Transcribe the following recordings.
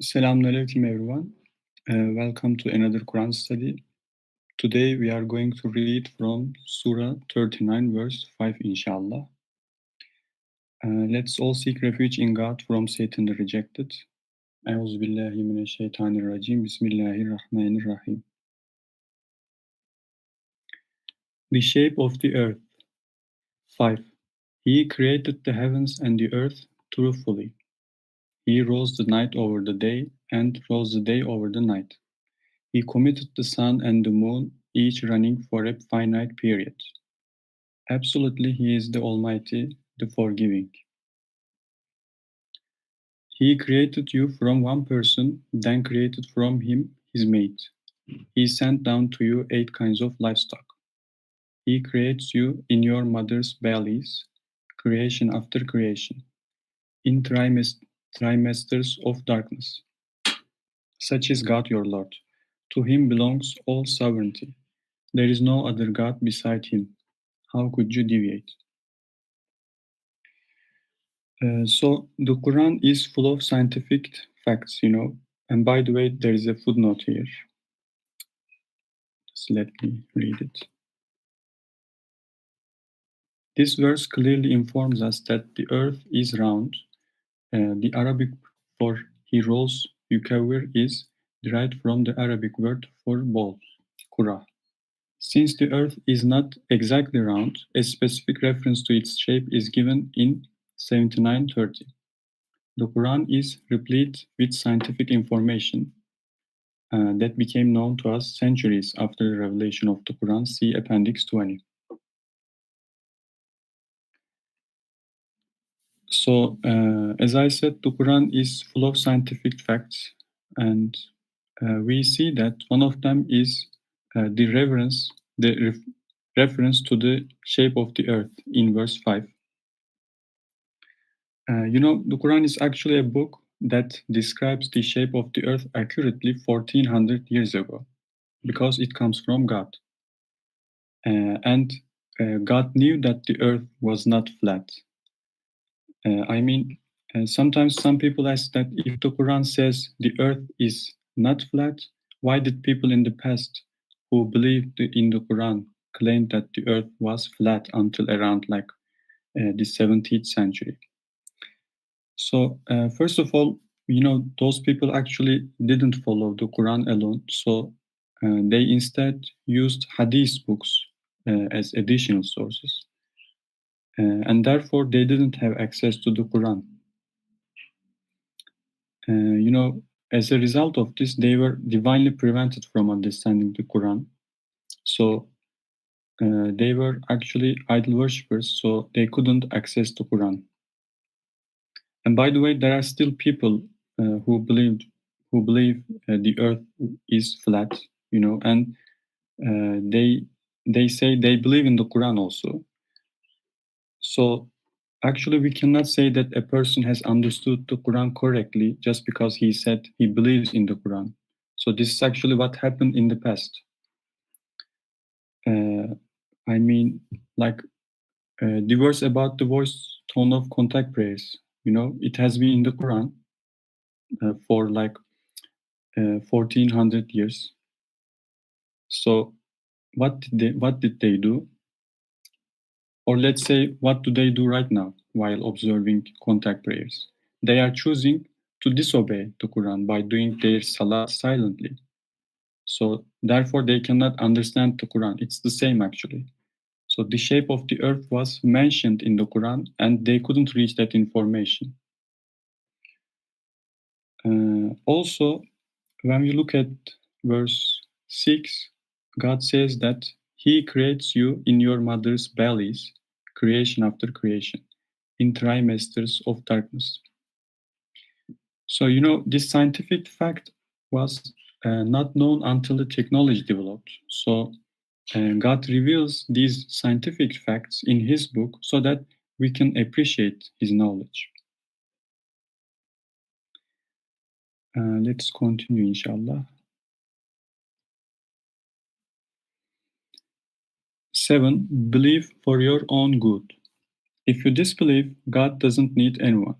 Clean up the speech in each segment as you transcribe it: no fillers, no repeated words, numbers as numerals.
Assalamualaikum everyone. Welcome to another Quran study. Today we are going to read from Surah 39 verse 5 inshallah. Let's all seek refuge in God from Satan the rejected. Euzu billahi mineşşeytanirracim. Bismillahirrahmanirrahim. The shape of the earth. 5. He created the heavens and the earth truthfully. He rose the night over the day and rose the day over the night. He committed the sun and the moon, each running for a finite period. Absolutely, He is the Almighty, the Forgiving. He created you from one person, then created from him his mate. He sent down to you 8 kinds of livestock. He creates you in your mother's bellies, creation after creation, in trimesters of darkness. Such is God your Lord. To Him belongs all sovereignty. There is no other God beside Him. How could you deviate? So the Quran is full of scientific facts, And by the way, there is a footnote here. Just let me read it. This verse clearly informs us that the earth is round. The Arabic for he rolls, yukawir, is derived from the Arabic word for ball, kura. Since the earth is not exactly round, a specific reference to its shape is given in 79:30. The Quran is replete with scientific information that became known to us centuries after the revelation of the Quran. See Appendix 20. So, as I said, the Quran is full of scientific facts, and we see that one of them is the reference to the shape of the earth in verse 5. The Quran is actually a book that describes the shape of the earth accurately 1400 years ago because it comes from God. And God knew that the earth was not flat. Sometimes some people ask that if the Quran says the earth is not flat, why did people in the past who believed in the Quran claim that the earth was flat until around the 17th century? So, first of all, those people actually didn't follow the Quran alone. So, they instead used hadith books as additional sources. And therefore, they didn't have access to the Quran. As a result of this, they were divinely prevented from understanding the Quran. So, they were actually idol worshippers, so they couldn't access the Quran. And by the way, there are still people who believe the earth is flat, and they say they believe in the Quran also. So actually, we cannot say that a person has understood the Quran correctly just because he said he believes in the Quran. So this is actually what happened in the past. The verse about the voice tone of contact prayers, it has been in the Quran for 1400 years. So what did they do? Or let's say, what do they do right now while observing contact prayers? They are choosing to disobey the Quran by doing their salah silently. So therefore they cannot understand the Quran. It's the same actually. So the shape of the earth was mentioned in the Quran and they couldn't reach that information. Also, when we look at verse 6, God says that He creates you in your mother's bellies, creation after creation, in trimesters of darkness. So, this scientific fact was not known until the technology developed. So, God reveals these scientific facts in His book so that we can appreciate His knowledge. Let's continue, inshallah. 7. Believe for your own good. If you disbelieve, God doesn't need anyone.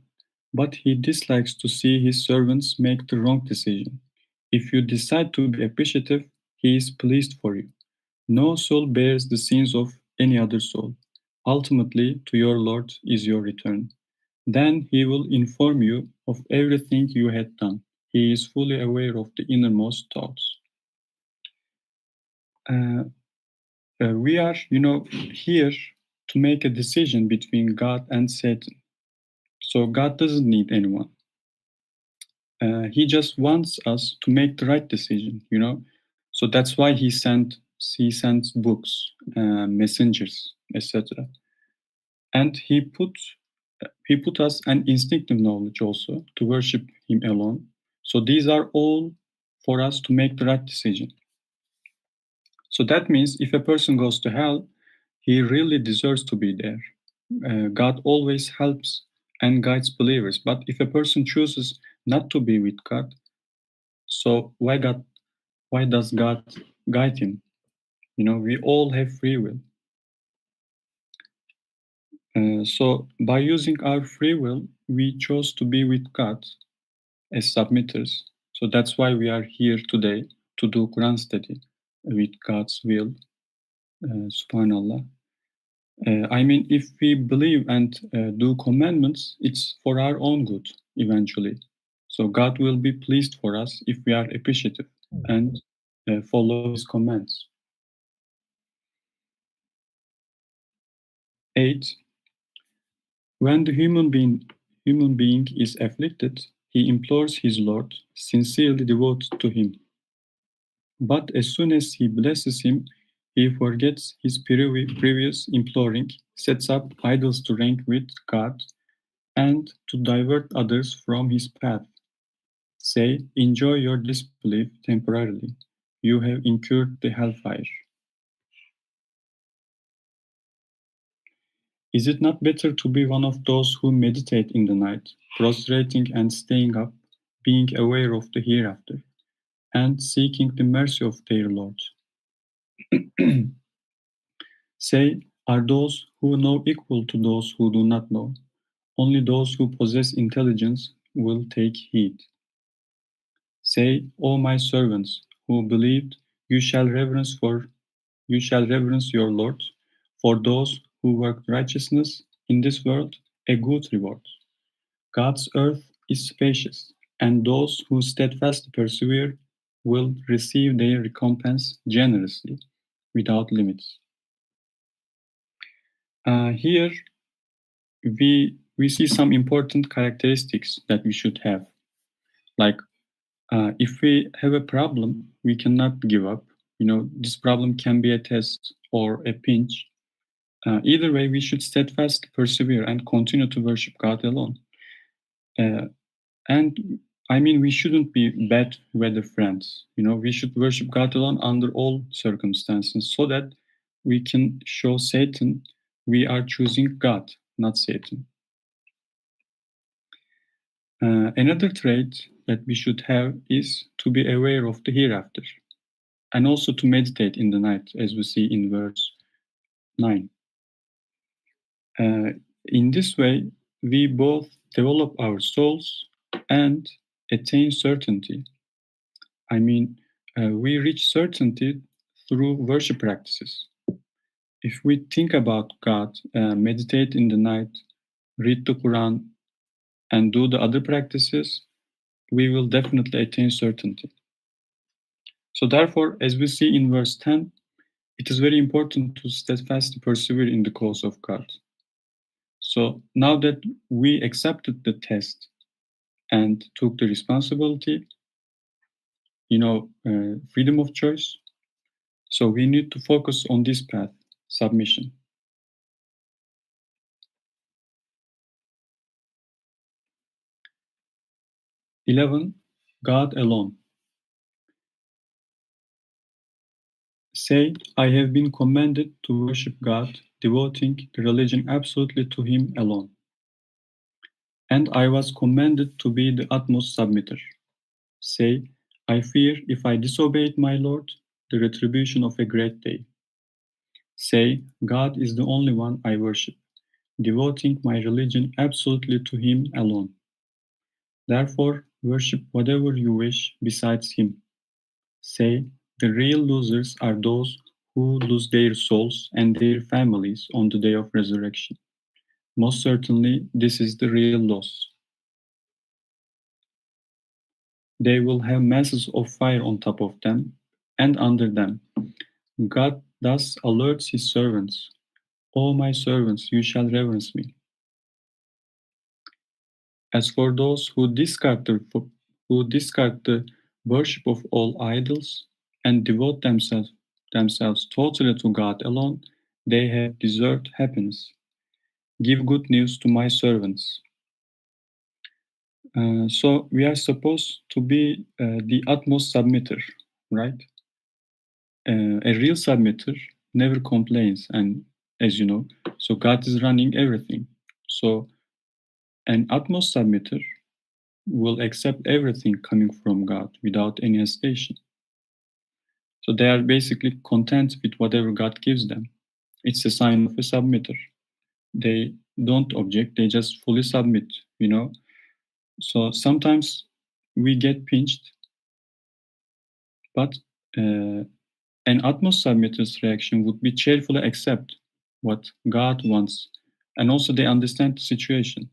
but he dislikes to see his servants make the wrong decision. If you decide to be appreciative, he is pleased for you. No soul bears the sins of any other soul. Ultimately, to your Lord is your return. Then he will inform you of everything you had done. He is fully aware of the innermost thoughts. Uh, we are, here to make a decision between God and Satan. So God doesn't need anyone. He just wants us to make the right decision. So that's why he sends books, messengers, etc. And he put us an instinctive knowledge also to worship him alone. So these are all for us to make the right decision. So that means if a person goes to hell, he really deserves to be there. God always helps and guides believers. But if a person chooses not to be with God, so why does God guide him? We all have free will. So by using our free will, we chose to be with God as submitters. So that's why we are here today to do Quran study with God's will, subhanallah. I mean, if we believe and do commandments, it's for our own good eventually. So God will be pleased for us if we are appreciative and follow His commands. 8. When the human being is afflicted, he implores his Lord, sincerely devoted to Him. But as soon as he blesses him, he forgets his previous imploring, sets up idols to rank with God, and to divert others from his path. Say, enjoy your disbelief temporarily. You have incurred the hellfire. Is it not better to be one of those who meditate in the night, prostrating and staying up, being aware of the hereafter, and seeking the mercy of their Lord? Say, are those who know equal to those who do not know? Only those who possess intelligence will take heed. Say, O my servants, who believed, you shall reverence your Lord. For those who work righteousness in this world, a good reward. God's earth is spacious, and those who steadfastly persevere will receive their recompense generously, without limits. Here we see some important characteristics that we should have. Like, if we have a problem, we cannot give up. This problem can be a test or a pinch. Either way, we should steadfastly persevere and continue to worship God alone. And I mean, we shouldn't be bad weather friends. We should worship God alone under all circumstances so that we can show Satan we are choosing God, not Satan. Another trait that we should have is to be aware of the hereafter and also to meditate in the night, as we see in verse 9. In this way, we both develop our souls and attain certainty. I mean, we reach certainty through worship practices. If we think about God, meditate in the night, read the Quran, and do the other practices, we will definitely attain certainty. So, therefore, as we see in verse 10, it is very important to steadfastly persevere in the cause of God. So, now that we accepted the test and took the responsibility, freedom of choice, so we need to focus on this path, submission. 11. God alone. Say, I have been commanded to worship God, devoting the religion absolutely to Him alone. And I was commanded to be the utmost submitter. Say, I fear if I disobeyed my Lord, the retribution of a great day. Say, God is the only one I worship, devoting my religion absolutely to Him alone. Therefore, worship whatever you wish besides him. Say, the real losers are those who lose their souls and their families on the day of resurrection. Most certainly, this is the real loss. They will have masses of fire on top of them and under them. God thus alerts his servants, O my servants, you shall reverence me. As for those who discard the worship of all idols and devote themselves totally to God alone, they have deserved happiness. Give good news to my servants. So we are supposed to be the utmost submitter, right? A real submitter never complains, and as you know, so God is running everything. So an utmost submitter will accept everything coming from God without any hesitation. So they are basically content with whatever God gives them. It's a sign of a submitter. They don't object, they just fully submit. So sometimes we get pinched, but an utmost submitter's reaction would be cheerfully accept what God wants, and also they understand the situation.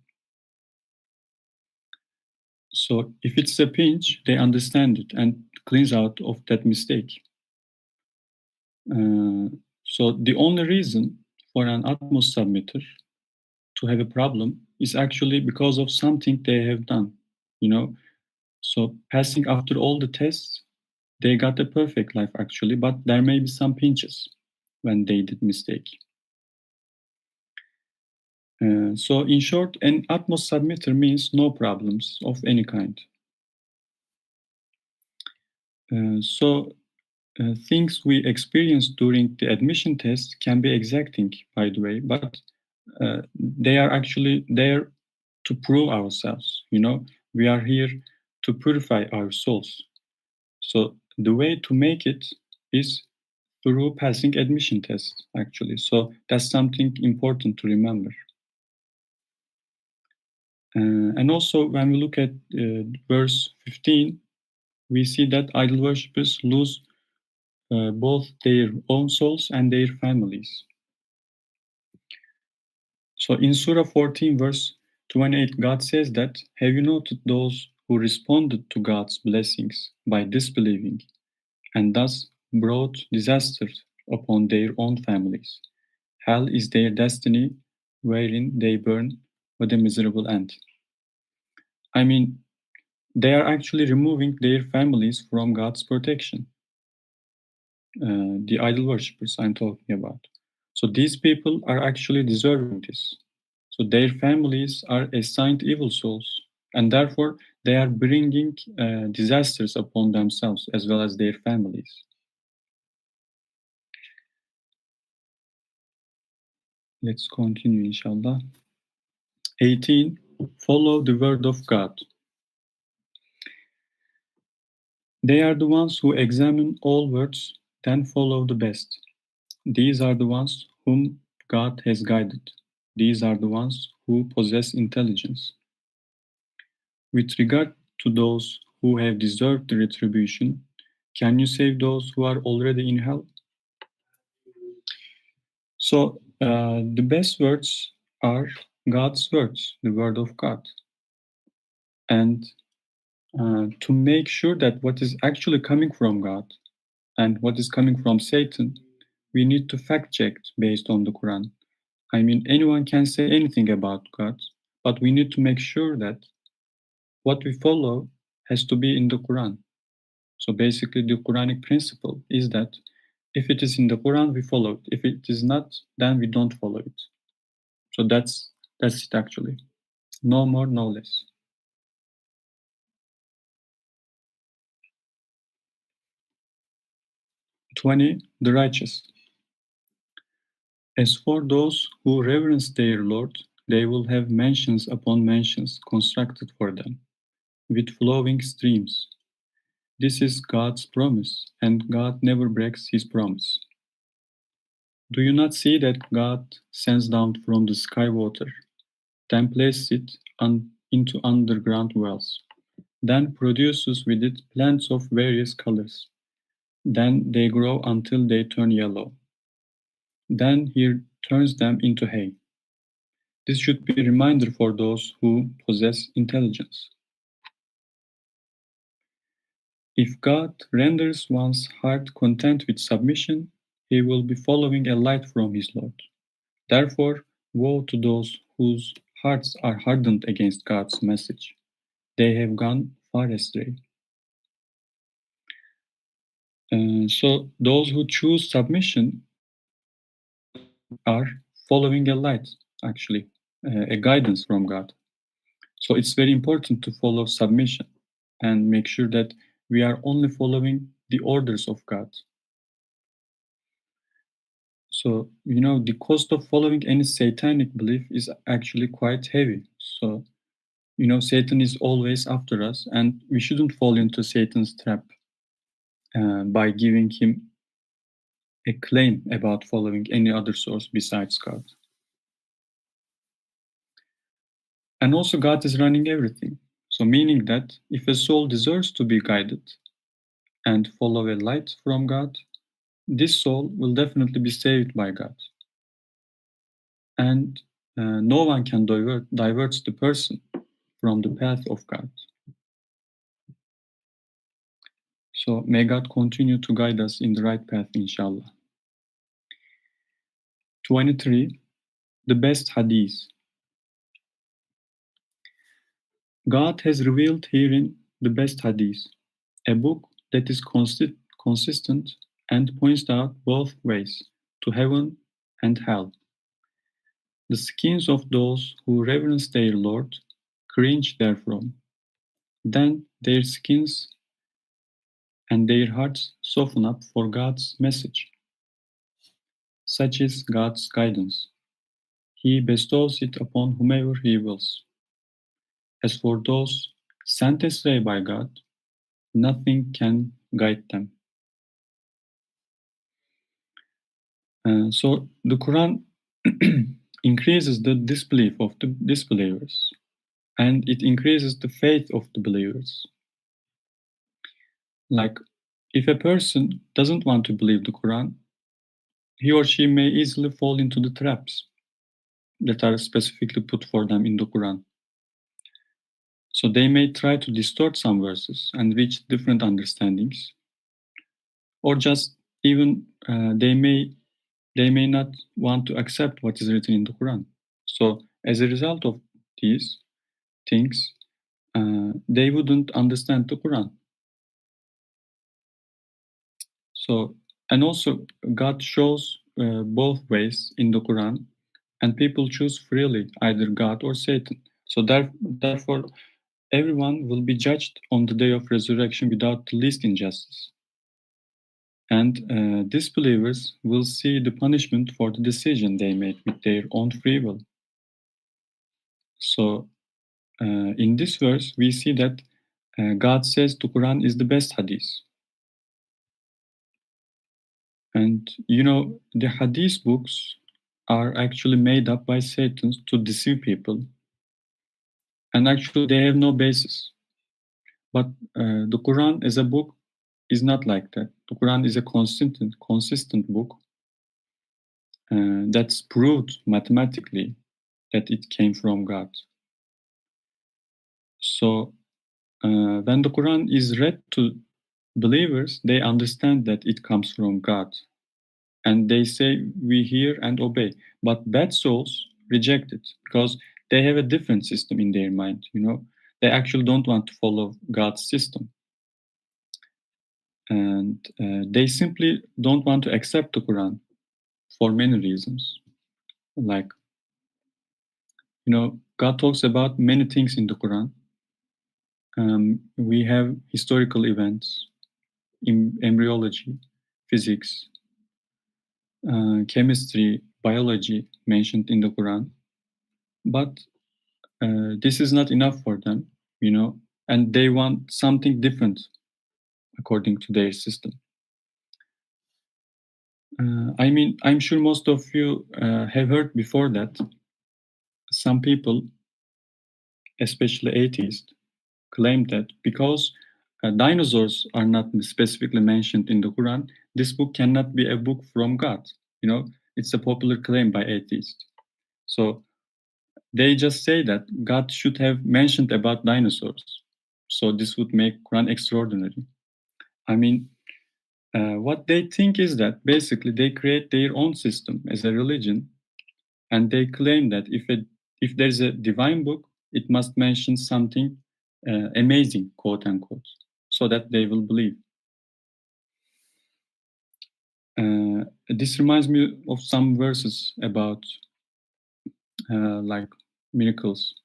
So if it's a pinch, they understand it and cleans out of that mistake. So the only reason for an utmost submitter to have a problem is actually because of something they have done. You know, so passing after all the tests, they got a perfect life actually, but there may be some pinches when they did mistake. So in short, an utmost submitter means no problems of any kind. So things we experience during the admission test can be exacting, by the way, but they are actually there to prove ourselves. We are here to purify our souls. So the way to make it is through passing admission tests, actually. So that's something important to remember. And also, when we look at verse 15, we see that idol worshippers lose both their own souls and their families. So in Surah 14, verse 28, God says that, have you noted those who responded to God's blessings by disbelieving and thus brought disasters upon their own families? Hell is their destiny, wherein they burn, with a miserable end. I mean, they are actually removing their families from God's protection. The idol worshippers I'm talking about. So these people are actually deserving this. So their families are assigned evil souls, and therefore they are bringing disasters upon themselves as well as their families. Let's continue, inshallah. 18. Follow the word of God. They are the ones who examine all words, then follow the best. These are the ones whom God has guided. These are the ones who possess intelligence. With regard to those who have deserved the retribution, can you save those who are already in hell? So, the best words are God's words, the word of God. And to make sure that what is actually coming from God and what is coming from Satan, we need to fact check based on the Quran. I mean, anyone can say anything about God, but we need to make sure that what we follow has to be in the Quran. So basically, the Quranic principle is that if it is in the Quran, we follow it. If it is not, then we don't follow it. So that's it actually. No more, no less. 20. The righteous. As for those who reverence their Lord, they will have mansions upon mansions constructed for them, with flowing streams. This is God's promise, and God never breaks his promise. Do you not see that God sends down from the sky water, then places it into underground wells, then produces with it plants of various colors. Then they grow until they turn yellow. Then he turns them into hay. This should be a reminder for those who possess intelligence. If God renders one's heart content with submission, he will be following a light from his Lord. Therefore, woe to those whose hearts are hardened against God's message. They have gone far astray. So, those who choose submission are following a light, actually, a guidance from God. So, it's very important to follow submission and make sure that we are only following the orders of God. So, the cost of following any satanic belief is actually quite heavy. So, Satan is always after us, and we shouldn't fall into Satan's trap by giving him a claim about following any other source besides God. And also, God is running everything. So, meaning that if a soul deserves to be guided and follow a light from God, this soul will definitely be saved by God. And no one can divert the person from the path of God. So may God continue to guide us in the right path, inshallah. 23. The best hadith. God has revealed herein the best hadith, a book that is consistent and points out both ways, to heaven and hell. The skins of those who reverence their Lord cringe therefrom. Then their skins and their hearts soften up for God's message. Such is God's guidance. He bestows it upon whomever he wills. As for those sent astray by God, nothing can guide them. So the Quran increases the disbelief of the disbelievers, and it increases the faith of the believers. Like, if a person doesn't want to believe the Quran, he or she may easily fall into the traps that are specifically put for them in the Quran. So they may try to distort some verses and reach different understandings, or just even they may not want to accept what is written in the Quran. So as a result of these things, they wouldn't understand the Quran. So, and also God shows both ways in the Quran, and people choose freely either God or Satan. So therefore, everyone will be judged on the day of resurrection without the least injustice. And disbelievers will see the punishment for the decision they made with their own free will. So, in this verse, we see that God says the Quran is the best hadith. And the hadith books are actually made up by Satan to deceive people. And actually, they have no basis. But the Quran as a book is not like that. The Quran is a consistent book that's proved mathematically that it came from God. So when the Quran is read to believers, they understand that it comes from God. And they say, we hear and obey. But bad souls reject it because they have a different system in their mind. They actually don't want to follow God's system. And they simply don't want to accept the Quran for many reasons. Like, God talks about many things in the Quran. We have historical events, in embryology, physics, chemistry, biology mentioned in the Quran. But this is not enough for them, and they want something different according to their system. I'm sure most of you have heard before that some people, especially atheists, claimed that because dinosaurs are not specifically mentioned in the Quran, this book cannot be a book from God. You know, it's a popular claim by atheists. So they just say that God should have mentioned about dinosaurs. So this would make Quran extraordinary. I mean, what they think is that basically they create their own system as a religion, and they claim that if there's a divine book, it must mention something amazing, quote unquote, so that they will believe. This reminds me of some verses about like miracles.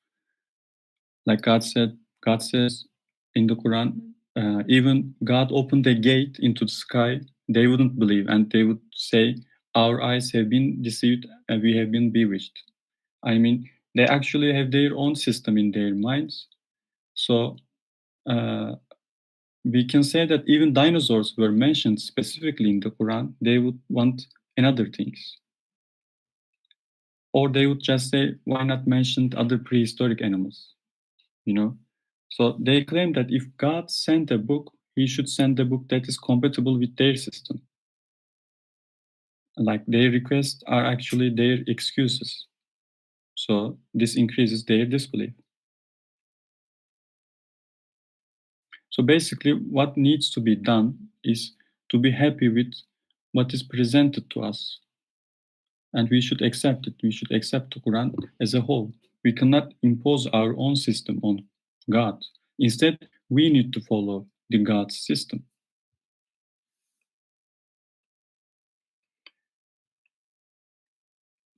Like God says in the Quran, even God opened a gate into the sky, they wouldn't believe, and they would say, "Our eyes have been deceived, and we have been bewitched." I mean, they actually have their own system in their minds. So uh, we can say that even dinosaurs were mentioned specifically in the Quran. They would want another things, or they would just say, "Why not mention other prehistoric animals?" You know. So they claim that if God sent a book, he should send a book that is compatible with their system. Like their requests are actually their excuses. So this increases their disbelief. So basically, what needs to be done is to be happy with what is presented to us. And we should accept it. We should accept the Quran as a whole. We cannot impose our own system on God. Instead, we need to follow the God's system.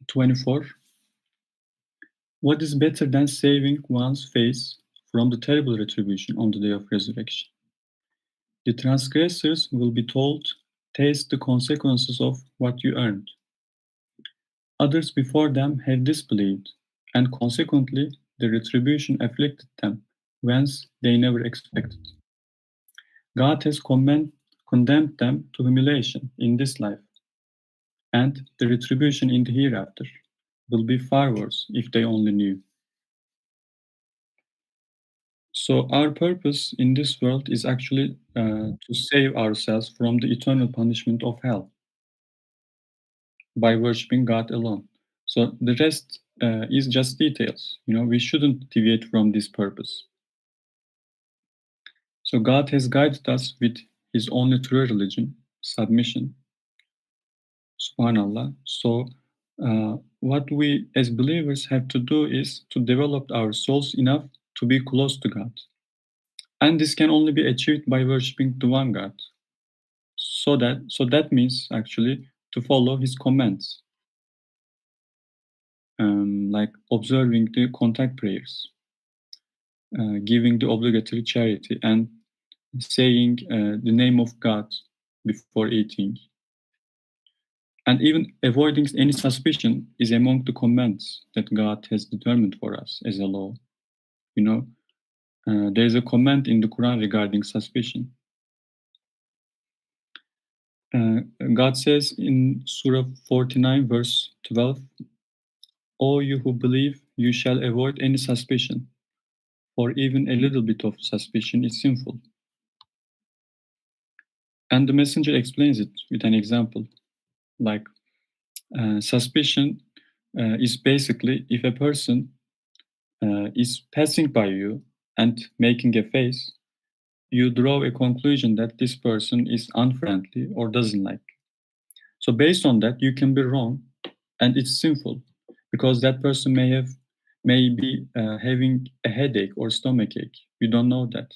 24. What is better than saving one's face from the terrible retribution on the day of resurrection? The transgressors will be told, taste the consequences of what you earned. Others before them have disbelieved, and consequently the retribution afflicted them, whence they never expected. God has condemned them to humiliation in this life, and the retribution in the hereafter will be far worse if they only knew. So our purpose in this world is actually to save ourselves from the eternal punishment of hell by worshiping God alone. So the rest is just details. You know, we shouldn't deviate from this purpose. So God has guided us with His only true religion, submission. Subhanallah. So what we as believers have to do is to develop our souls enough to be close to God. And this can only be achieved by worshiping the one God. So that means actually to follow his commands, like observing the contact prayers, giving the obligatory charity, and saying the name of God before eating, and even avoiding any suspicion is among the commands that God has determined for us as a law. You know, there is a command in the Quran regarding suspicion. God says in Surah 49, verse 12, "O you who believe, you shall avoid any suspicion, for even a little bit of suspicion is sinful." And the messenger explains it with an example. Like, suspicion is basically if a person is passing by you and making a face, you draw a conclusion that this person is unfriendly or doesn't like. So based on that, you can be wrong, and it's sinful because that person may be having a headache or stomach ache. You don't know that,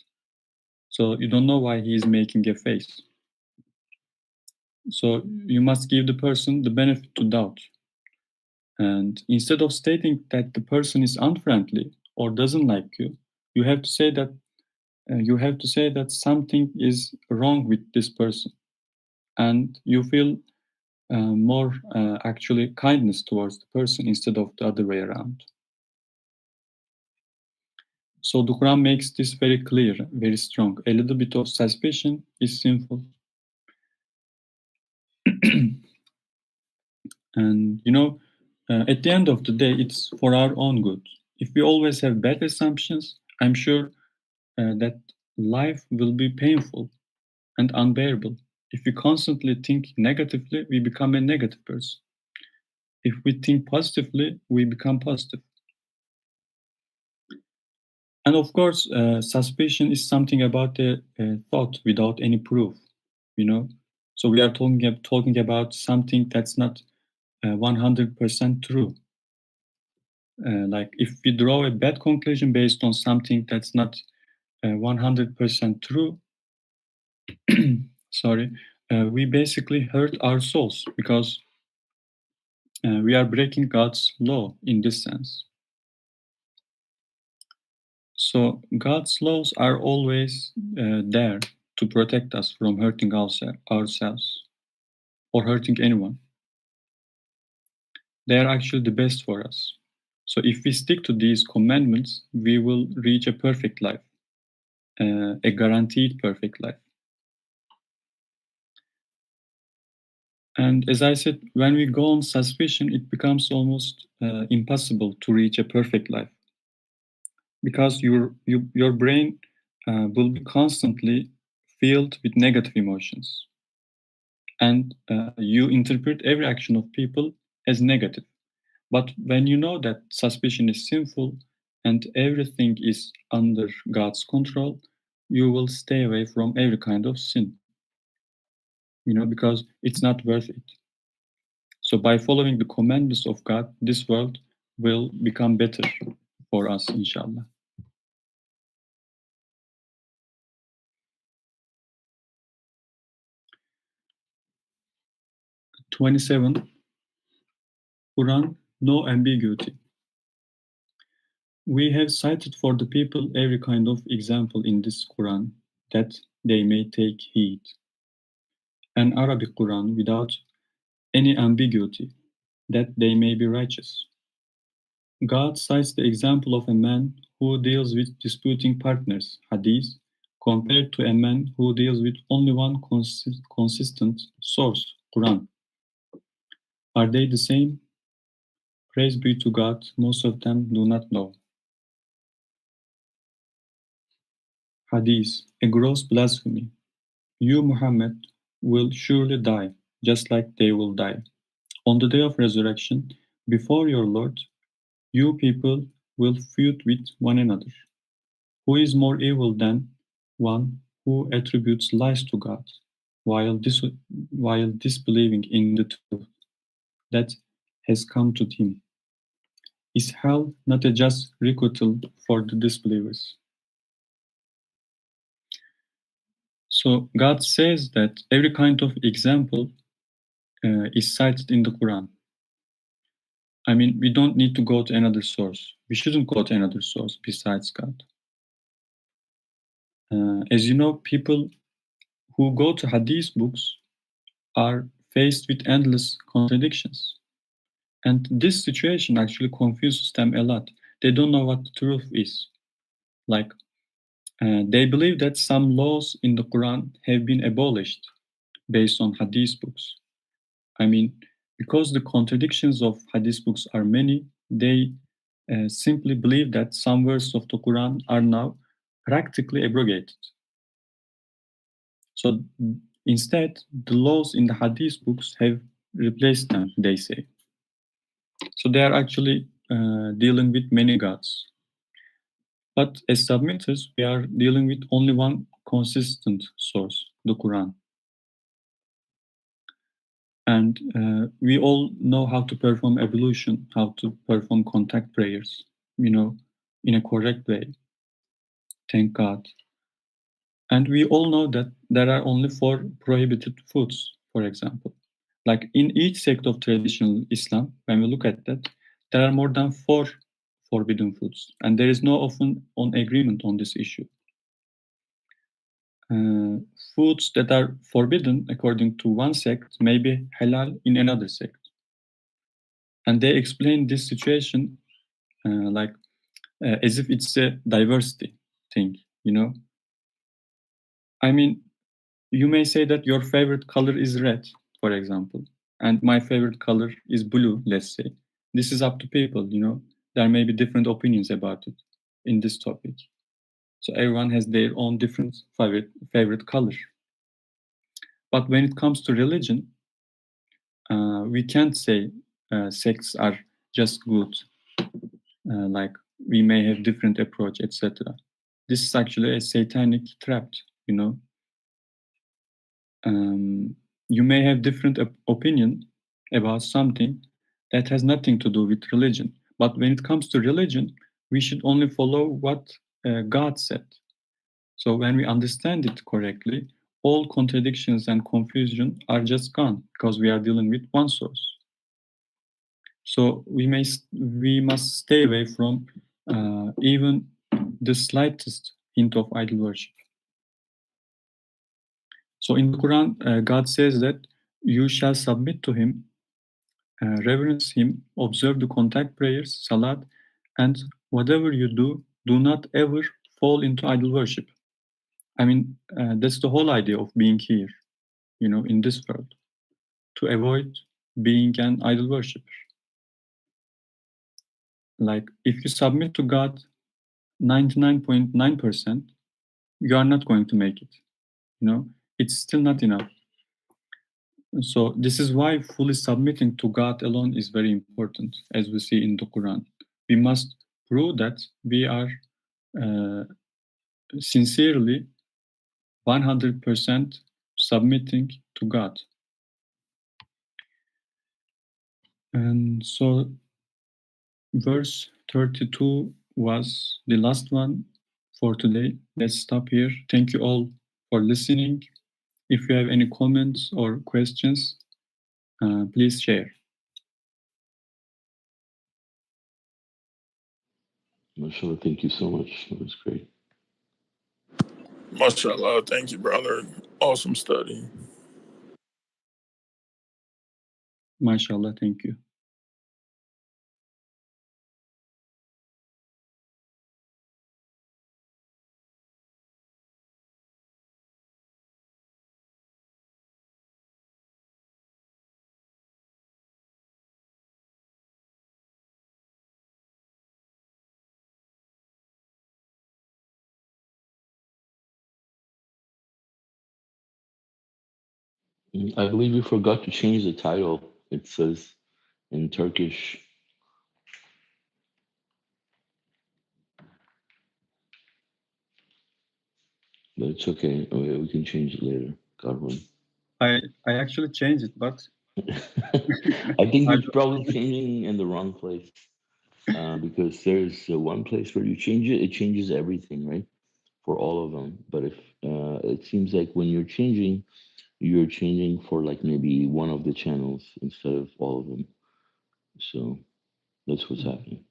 so you don't know why he is making a face. So you must give the person the benefit to doubt, and instead of stating that the person is unfriendly or doesn't like you, you have to say that something is wrong with this person, and you feel more actually kindness towards the person instead of the other way around. So the Quran makes this very clear, very strong. A little bit of suspicion is sinful. And at the end of the day, it's for our own good. If we always have bad assumptions, I'm sure that life will be painful and unbearable. If we constantly think negatively, we become a negative person. If we think positively, we become positive. And of course, suspicion is something about a thought without any proof, you know. So we are talking about something that's not 100% true. Like if we draw a bad conclusion based on something that's not 100% true, sorry, we basically hurt our souls because we are breaking God's law in this sense. So God's laws are always there to protect us from hurting ourselves or hurting anyone. They are actually the best for us. So if we stick to these commandments, we will reach a perfect life, a guaranteed perfect life. And as I said, when we go on suspicion, it becomes almost impossible to reach a perfect life because your brain will be constantly filled with negative emotions, and you interpret every action of people as negative. But when you know that suspicion is sinful and everything is under God's control, you will stay away from every kind of sin, because it's not worth it. So by following the commandments of God, this world will become better for us, inshallah. 27. Quran, no ambiguity. We have cited for the people every kind of example in this Quran that they may take heed. An Arabic Quran without any ambiguity, that they may be righteous. God cites the example of a man who deals with disputing partners, Hadith, compared to a man who deals with only one consistent source, Quran. Are they the same? Praise be to God, most of them do not know. Hadith, a gross blasphemy. You, Muhammad, will surely die, just like they will die. On the day of resurrection, before your Lord, you people will feud with one another. Who is more evil than one who attributes lies to God while disbelieving in the truth that has come to him? Is hell not a just requital for the disbelievers? So God says that every kind of example is cited in the Quran. I mean, we don't need to go to another source. We shouldn't go to another source besides God. As you know, people who go to Hadith books are faced with endless contradictions. And this situation actually confuses them a lot. They don't know what the truth is. Like, they believe that some laws in the Quran have been abolished based on Hadith books. I mean, because the contradictions of Hadith books are many, they simply believe that some verses of the Quran are now practically abrogated. So instead, the laws in the Hadith books have replaced them, they say. So they are actually dealing with many gods. But as submitters, we are dealing with only one consistent source, the Quran. And we all know how to perform ablution, how to perform contact prayers, in a correct way. Thank God. And we all know that there are only 4 prohibited foods, for example. Like in each sect of traditional Islam, when we look at that, there are more than 4 forbidden foods, and there is no often on agreement on this issue. Uh, Foods that are forbidden according to one sect may be halal in another sect. And they explain this situation like as if it's a diversity thing. I mean, you may say that your favorite color is red, for example, and my favorite color is blue, let's say. This is up to people. There may be different opinions about it in this topic. So everyone has their own different favorite color. But when it comes to religion, we can't say sects are just good. Like we may have different approach, etc. This is actually a satanic trap, you know. You may have different opinion about something that has nothing to do with religion. But when it comes to religion, we should only follow what God said. So when we understand it correctly, all contradictions and confusion are just gone because we are dealing with one source. So we must stay away from even the slightest hint of idol worship. So in the Quran, God says that you shall submit to Him, reverence Him, observe the contact prayers, salat, and whatever you do, do not ever fall into idol worship. I mean, that's the whole idea of being here, you know, in this world, to avoid being an idol worshiper. Like, if you submit to God 99.9%, you are not going to make it. You know, it's still not enough. So this is why fully submitting to God alone is very important, as we see in the Quran. We must prove that we are uh, sincerely 100% submitting to God. And so verse 32 was the last one for today. Let's stop here. Thank you all for listening. If you have any comments or questions, please share. Mashallah, thank you so much. That was great. Mashallah, thank you, brother. Awesome study. Mashallah, thank you. I believe you forgot to change the title. It says in Turkish. But it's okay. We can change it later. God willing. I actually changed it, but I think you're probably changing in the wrong place. Because there's one place where you change it, it changes everything, right? For all of them. But if it seems like when you're changing for like maybe one of the channels instead of all of them. So that's what's happening.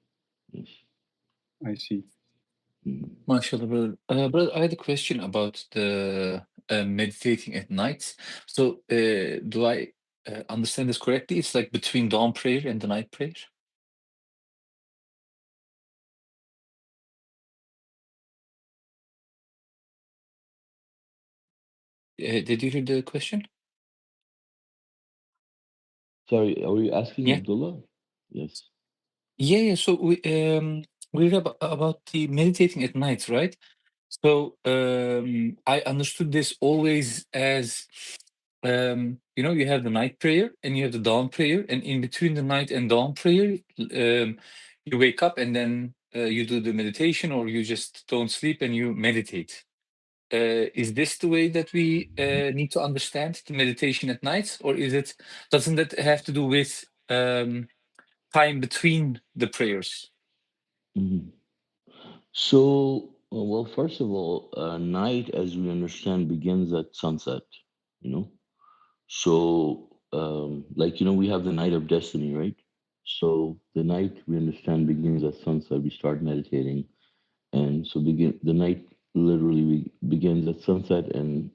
Yes. I see. MashaAllah, brother. Brother, I had a question about the meditating at night. So, do I understand this correctly? It's like between dawn prayer and the night prayer? Did you hear the question? Sorry, are you asking Yeah. Abdullah? Yes. Yeah. So we read about the meditating at night, right? So I understood this always as you have the night prayer and you have the dawn prayer, and in between the night and dawn prayer, you wake up and then you do the meditation, or you just don't sleep and you meditate. Is this the way that we need to understand the meditation at night, or doesn't that have to do with time between the prayers? Mm-hmm. So, well, first of all, night, as we understand, begins at sunset, you know? So, we have the night of destiny, right? So, the night we understand begins at sunset. We start meditating. And so, the night literally begins at sunset and,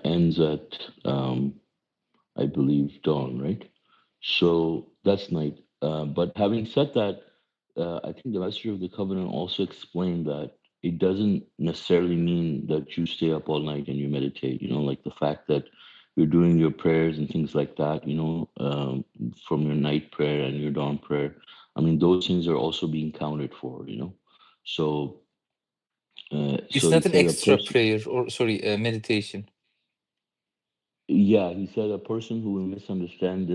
ends at, I believe, dawn, right? So that's night. But having said that, I think the Master of the Covenant also explained that it doesn't necessarily mean that you stay up all night and you meditate. Like the fact that you're doing your prayers and things like that. From your night prayer and your dawn prayer. I mean, those things are also being counted for. So It's So he not an said a extra person. prayer or sorry, meditation. Yeah, he said a person who will misunderstand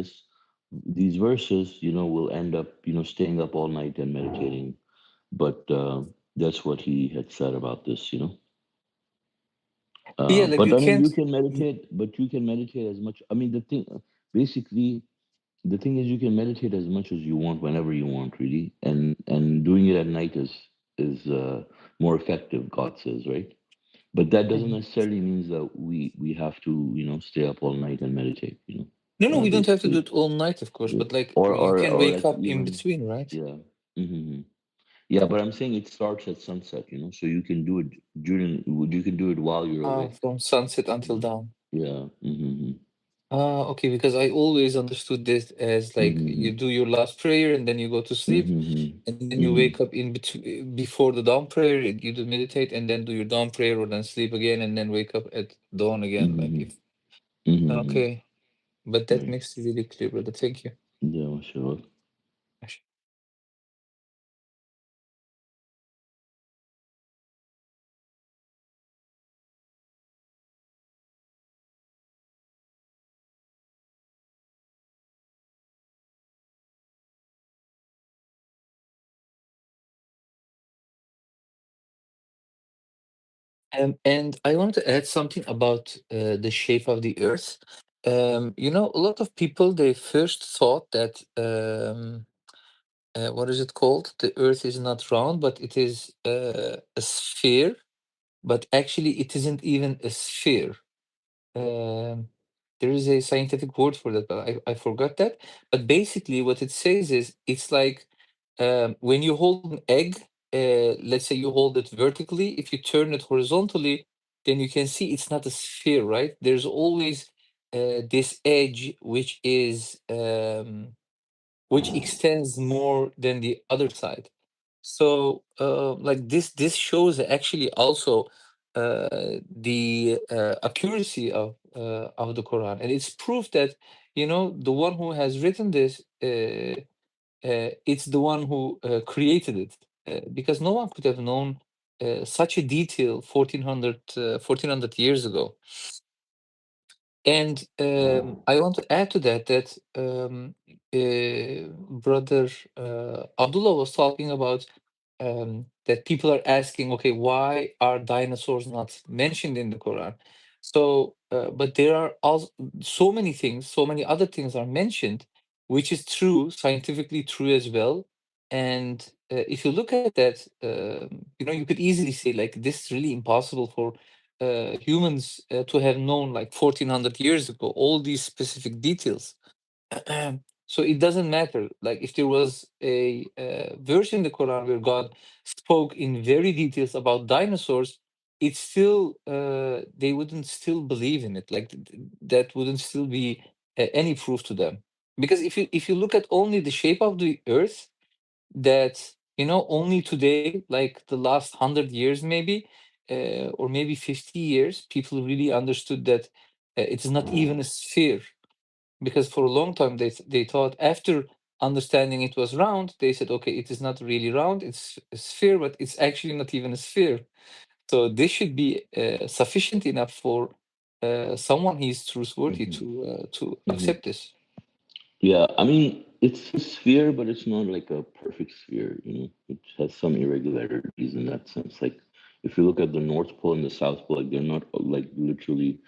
these verses, will end up, staying up all night and meditating. But that's what he had said about this. Yeah, like But you I mean, can't. you can meditate as much. I mean, basically, the thing is, you can meditate as much as you want, whenever you want, really, and doing it at night is more effective. God says, right? But that doesn't Mhm. necessarily means that we have to, stay up all night and meditate. No, we don't have to do Basically, it all night, of course, yeah. but like or you or can or wake like up in even between, right? yeah. hmm Yeah, but I'm saying it starts at sunset, so you can do it you can do it while you're awake. From sunset until Mm. dawn. Yeah. Okay, because I always understood this as like you Mm-hmm. do your last prayer and then you go to sleep, Mm-hmm. and then you Mm-hmm. wake up in between before the dawn prayer, you do meditate and then do your dawn prayer or then sleep again and then wake up at dawn again. Like Mm-hmm. if Mm-hmm. okay, but that Right. makes it really clear, brother. Thank you. Yeah, sure. And I wanted to add something about the shape of the Earth. A lot of people they first thought that what is it called? The Earth is not round, but it is a sphere. But actually, it isn't even a sphere. Um, there is a scientific word for that, but I forgot that. But basically, what it says is it's like when you hold an egg, let's say you hold it vertically, if you turn it horizontally, then you can see it's not a sphere, right? There's always this edge which extends more than the other side. So, like this shows actually also the accuracy of the Quran, and it's proof that the one who has written this, it's the one who created it, because no one could have known such a detail 1400 years ago. And I want to add to that brother Abdullah was talking about that people are asking, okay, why are dinosaurs not mentioned in the Quran? So, but there are also so many things, so many other things are mentioned, which is true, scientifically true as well. And if you look at that, you could easily say like this is really impossible for humans to have known like 1400 years ago all these specific details. So it doesn't matter like if there was a verse in the Quran where God spoke in very details about dinosaurs, it's still they wouldn't still believe in it, like that wouldn't still be any proof to them, because if you look at only the shape of the earth, that only today, like the last 100 years maybe, or maybe 50 years, people really understood that it's not even a sphere, because for a long time they thought, after understanding it was round, they said, okay, it is not really round, it's a sphere, but it's actually not even a sphere. So this should be sufficient enough for someone who is trustworthy hmm to hmm accept this. Yeah, I mean, it's a sphere, but it's not like a perfect sphere. It has some irregularities in that sense. Like, if you look at the North Pole and the South Pole, like they're not like literally,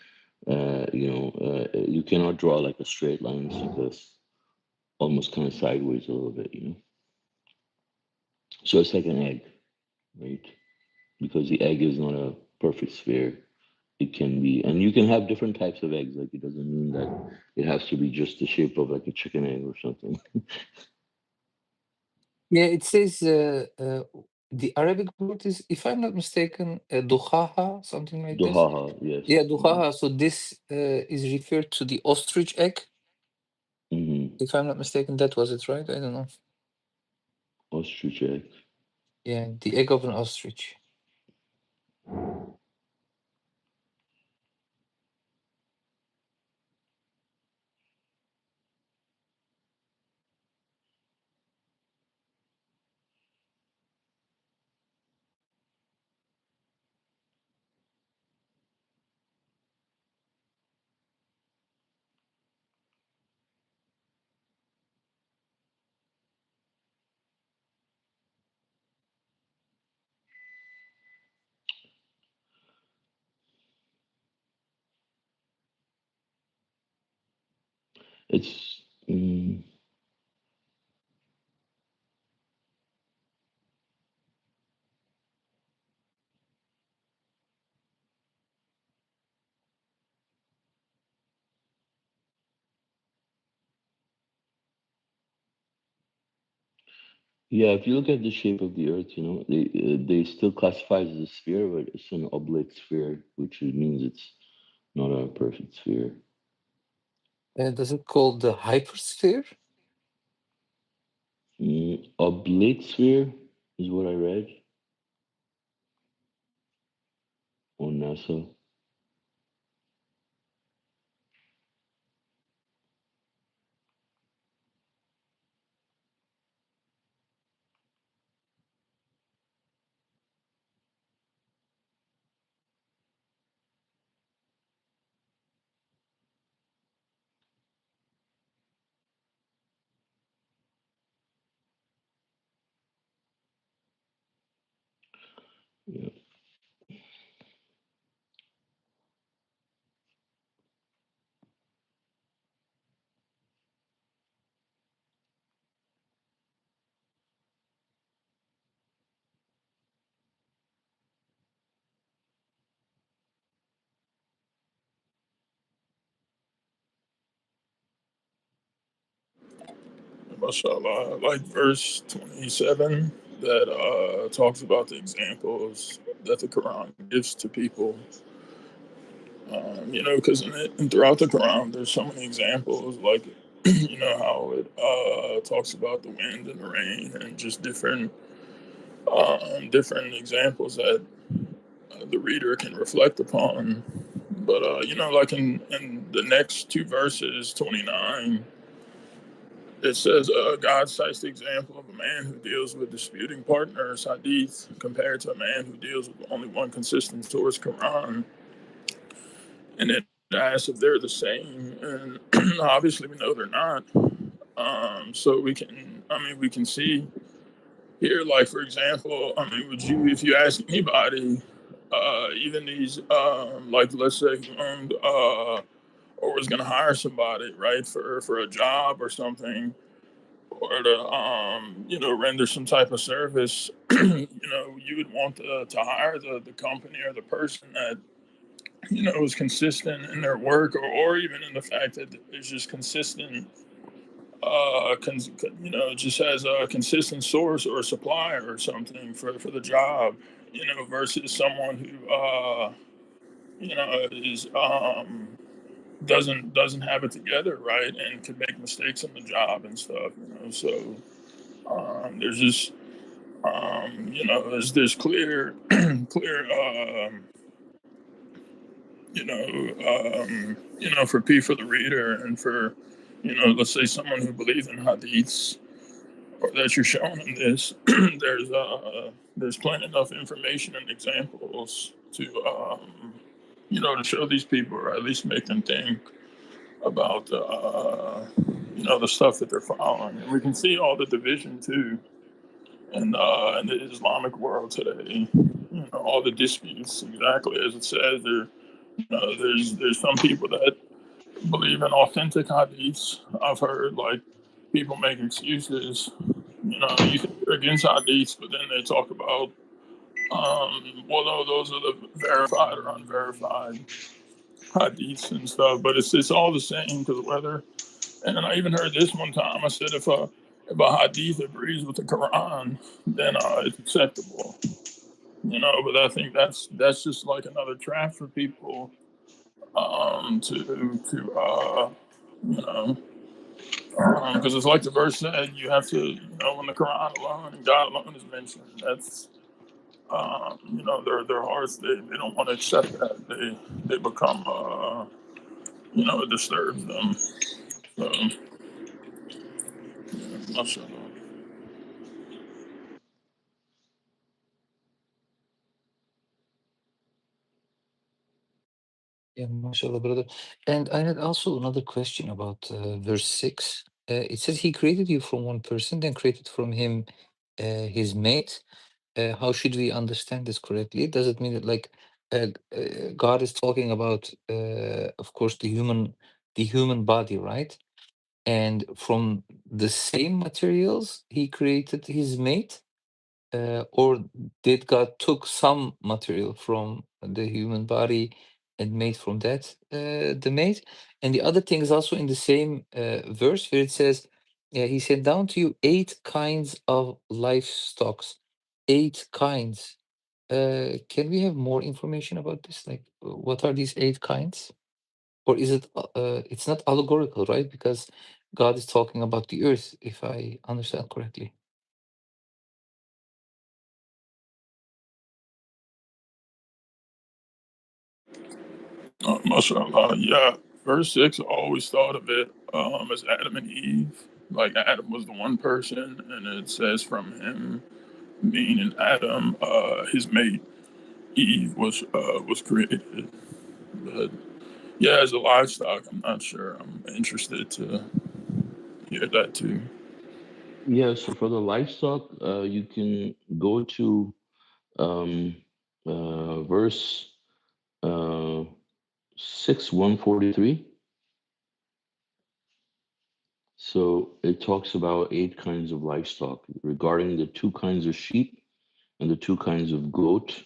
you cannot draw like a straight line. It's like almost kind of sideways a little bit. So it's like an egg, right? Because the egg is not a perfect sphere. It can be, and you can have different types of eggs. Like, it doesn't mean that it has to be just the shape of like a chicken egg or something. Yeah, it says the Arabic word is, if I'm not mistaken, duhaha, something like this. Dohaha, yes. Yeah, duhaha. So this is referred to the ostrich egg. Mm-hmm. If I'm not mistaken, that was it, right? I don't know. Ostrich egg. Yeah, the egg of an ostrich. It's yeah. If you look at the shape of the Earth, they still classify it as a sphere, but it's an oblate sphere, which means it's not a perfect sphere. Does it called the hypersphere? Oblate sphere is what I read on NASA. Yeah. Mashallah, like verse 27 that talks about the examples that the Quran gives to people. Because and throughout the Quran, there's so many examples, like, how it talks about the wind and the rain and just different examples that the reader can reflect upon. But, like in the next two verses, 29, it says, God cites the example of a man who deals with disputing partners, hadith, compared to a man who deals with only one consistent source, Quran. And it asks if they're the same. And obviously we know they're not. So we can see here, like, for example, if you ask anybody, even these, like, let's say who owned, or was going to hire somebody, right, for a job or something, or to render some type of service, you would want to hire the company or the person that is consistent in their work, or even in the fact that it's just consistent, just has a consistent source or supplier or something for the job, versus someone who is doesn't have it together, right, and could make mistakes on the job and stuff, so there's just there's clear clear for the reader, and for let's say someone who believes in hadiths, or that you're showing them this. There's plenty enough information and examples to to show these people, or at least make them think about the stuff that they're following. And we can see all the division too in the Islamic world today. All the disputes, exactly as it says. There's some people that believe in authentic hadiths. I've heard, like, people make excuses. You think they're against hadiths, but then they talk about, well, no, those are the verified or unverified hadiths and stuff. But it's all the same, because whether, and I even heard this one time. I said if a hadith agrees with the Quran, then it's acceptable. But I think that's just like another trap for people, to you know because it's like the verse said, you have to, when the Quran alone and God alone is mentioned, that's their hearts, they don't want to accept that. They become it disturbs them. So, mashallah. Yeah, mashallah, brother. And I had also another question about verse 6. It says he created you from one person, then created from him his mate. How should we understand this correctly? Does it mean that, like, God is talking about, of course, the human body, right? and from the same materials he created his mate, or did God took some material from the human body and made from that the mate? And the other thing is also in the same verse where it says, he sent down to you 8 kinds of livestock. 8 kinds. Can we have more information about this? Like, what are these 8 kinds? Or is it, it's not allegorical, right? Because God is talking about the earth, if I understand correctly. Mashallah, yeah. Verse 6, I always thought of it as Adam and Eve. Like Adam was the one person, and it says from him, meaning Adam, his mate Eve was created. But yeah, as a livestock, I'm not sure. I'm interested to hear that too. Yeah, so for the livestock, you can go to um, verse uh, 6, 143. So it talks about 8 kinds of livestock regarding the 2 kinds of sheep and the 2 kinds of goat.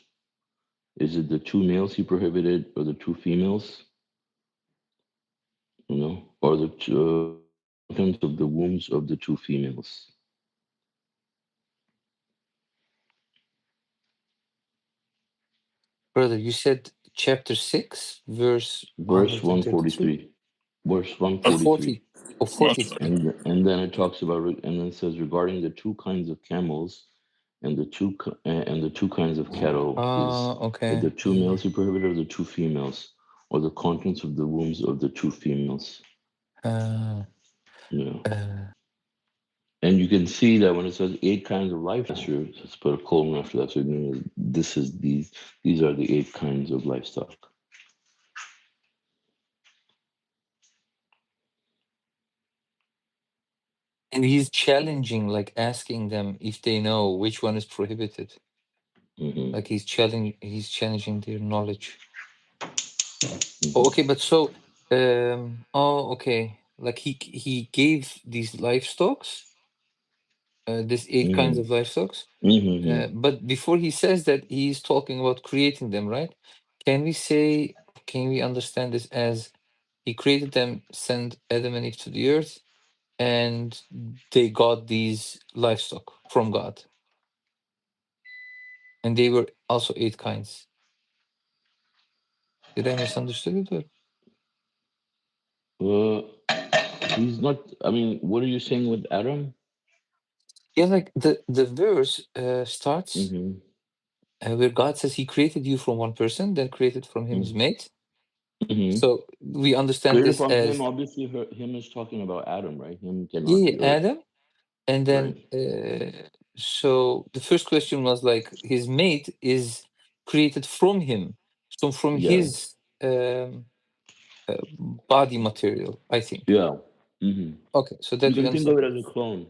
Is it the 2 males he prohibited or the 2 females? You know, or the contents of the wombs of the 2 females. Brother, you said chapter 6, verse Verse 133? 143. Verse Or 143. 40? Or 43? And then it talks about and then it says regarding the 2 kinds of camels and the 2 kinds of cattle is it Okay. the 2 males he prohibited or the 2 females or the contents of the wombs of the 2 females. Uh, Yeah. uh, And you can see that when it says 8 kinds of life, let's put a colon after that. So it means these are the 8 kinds of livestock. and he's challenging, like asking them if they know which one is prohibited. Mm-hmm. Like he's challenging their knowledge. Mm-hmm. Oh, okay, but so, okay. Like he gave these livestocks, this 8 kinds of livestocks. Mm-hmm. But before he says that, he's talking about creating them, right? Can we understand this as he created them, sent Adam and Eve to the earth, and they got these livestock from God, and they were also 8 kinds. Did I misunderstood it? Or? He's not. I mean, what are you saying with Adam? Yeah, like the verse starts Mm-hmm. where God says He created you from one person, then created from him his mate. Mm-hmm. So we understand Created this from him, as, obviously, him is talking about Adam, right? Him cannot yeah, be Earth, Adam. And then, right? so the first question was like his mate is created from him, so from Yeah, his um, uh, body material, I think. yeah. Mm-hmm. Okay, so You that we can think of understand. it as a clone,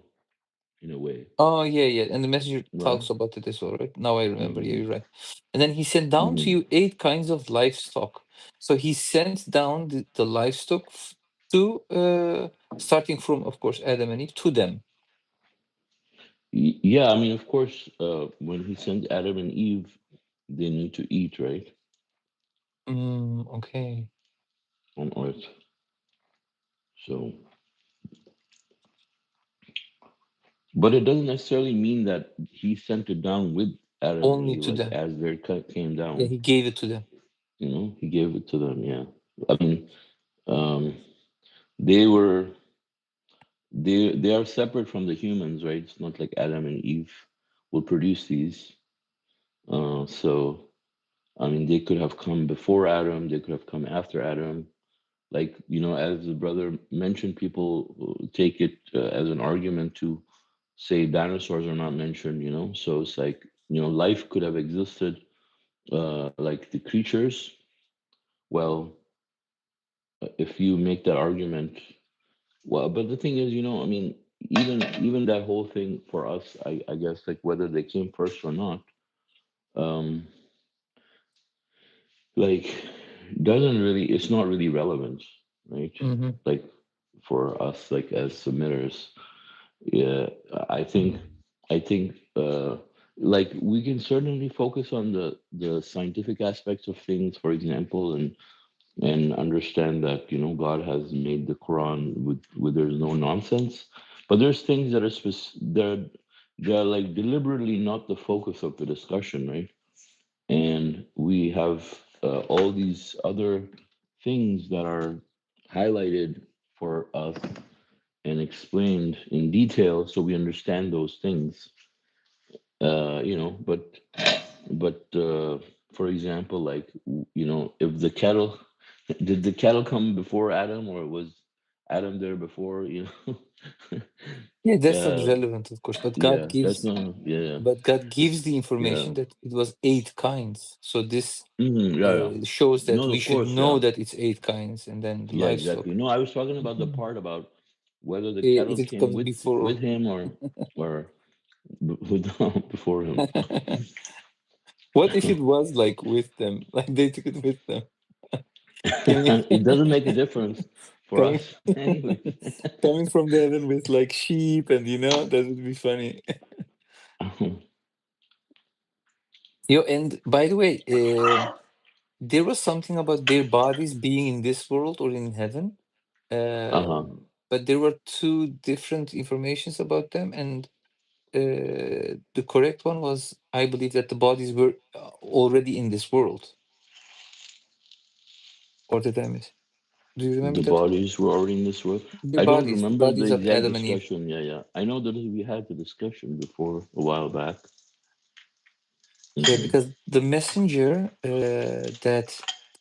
in a way, Oh, yeah, yeah. And the messenger right? talks about it as well, right? Now I remember. Yeah, Mm-hmm. you're right. And then he sent down to Mm-hmm. you 8 kinds of livestock. So he sent down the livestock to, starting from, of course, Adam and Eve, to them. Yeah, I mean, of course, when he sent Adam and Eve, they need to eat, right, Okay. on Earth. So, but it doesn't necessarily mean that he sent it down with Adam and Only Eve, to like them. as their cut came Yeah, down. he gave it to them. You know, he gave it to them. Yeah, I mean, um, they were they are separate from the humans, right? It's not like Adam and Eve will produce these. So I mean, they could have come before Adam. They could have come after Adam. Like, you know, as the brother mentioned, people take it as an argument to say dinosaurs are not mentioned. You know, so it's like, you know, life could have existed like the creatures. Well, if you make that argument, well, but the thing is, you know, I mean, even that whole thing for us, I guess, like whether they came first or not, um, like doesn't really, it's not really relevant, right? Mm-hmm. Like for us, like as submitters. Yeah, I think I think like we can certainly focus on the scientific aspects of things, for example, and understand that God has made the Quran with there's no nonsense, but there's things that are they're like deliberately not the focus of the discussion, right? And we have all these other things that are highlighted for us and explained in detail so we understand those things. But for example, like if the cattle did the cattle come before Adam, or was Adam there before? Yeah, that's not uh, relevant, of course, yeah, that's not. Yeah, but God gives the yeah. information that it was 8 kinds. So this Yeah, yeah. shows that No, we of should course, know yeah. that it's 8 kinds, and then the Yeah, livestock. exactly. No, I was talking about the part about whether the If cattle it came comes with before with or him or before him. what if it was like with them, like they took it with them? Can you It doesn't make a difference for coming us, anyways. coming from the heaven with like sheep, and that would be funny. And by the way, there was something about their bodies being in this world or in heaven, Uh-huh. but there were two different informations about them, and the correct one was, I believe, that the bodies were already in this world. Or did I miss? Do you remember The that? bodies were already in this world. The I don't bodies, the remember the bodies of exact Adam and Eve. discussion. Yeah, yeah. I know that we had the discussion before a while back. Yeah, Hmm. because the messenger that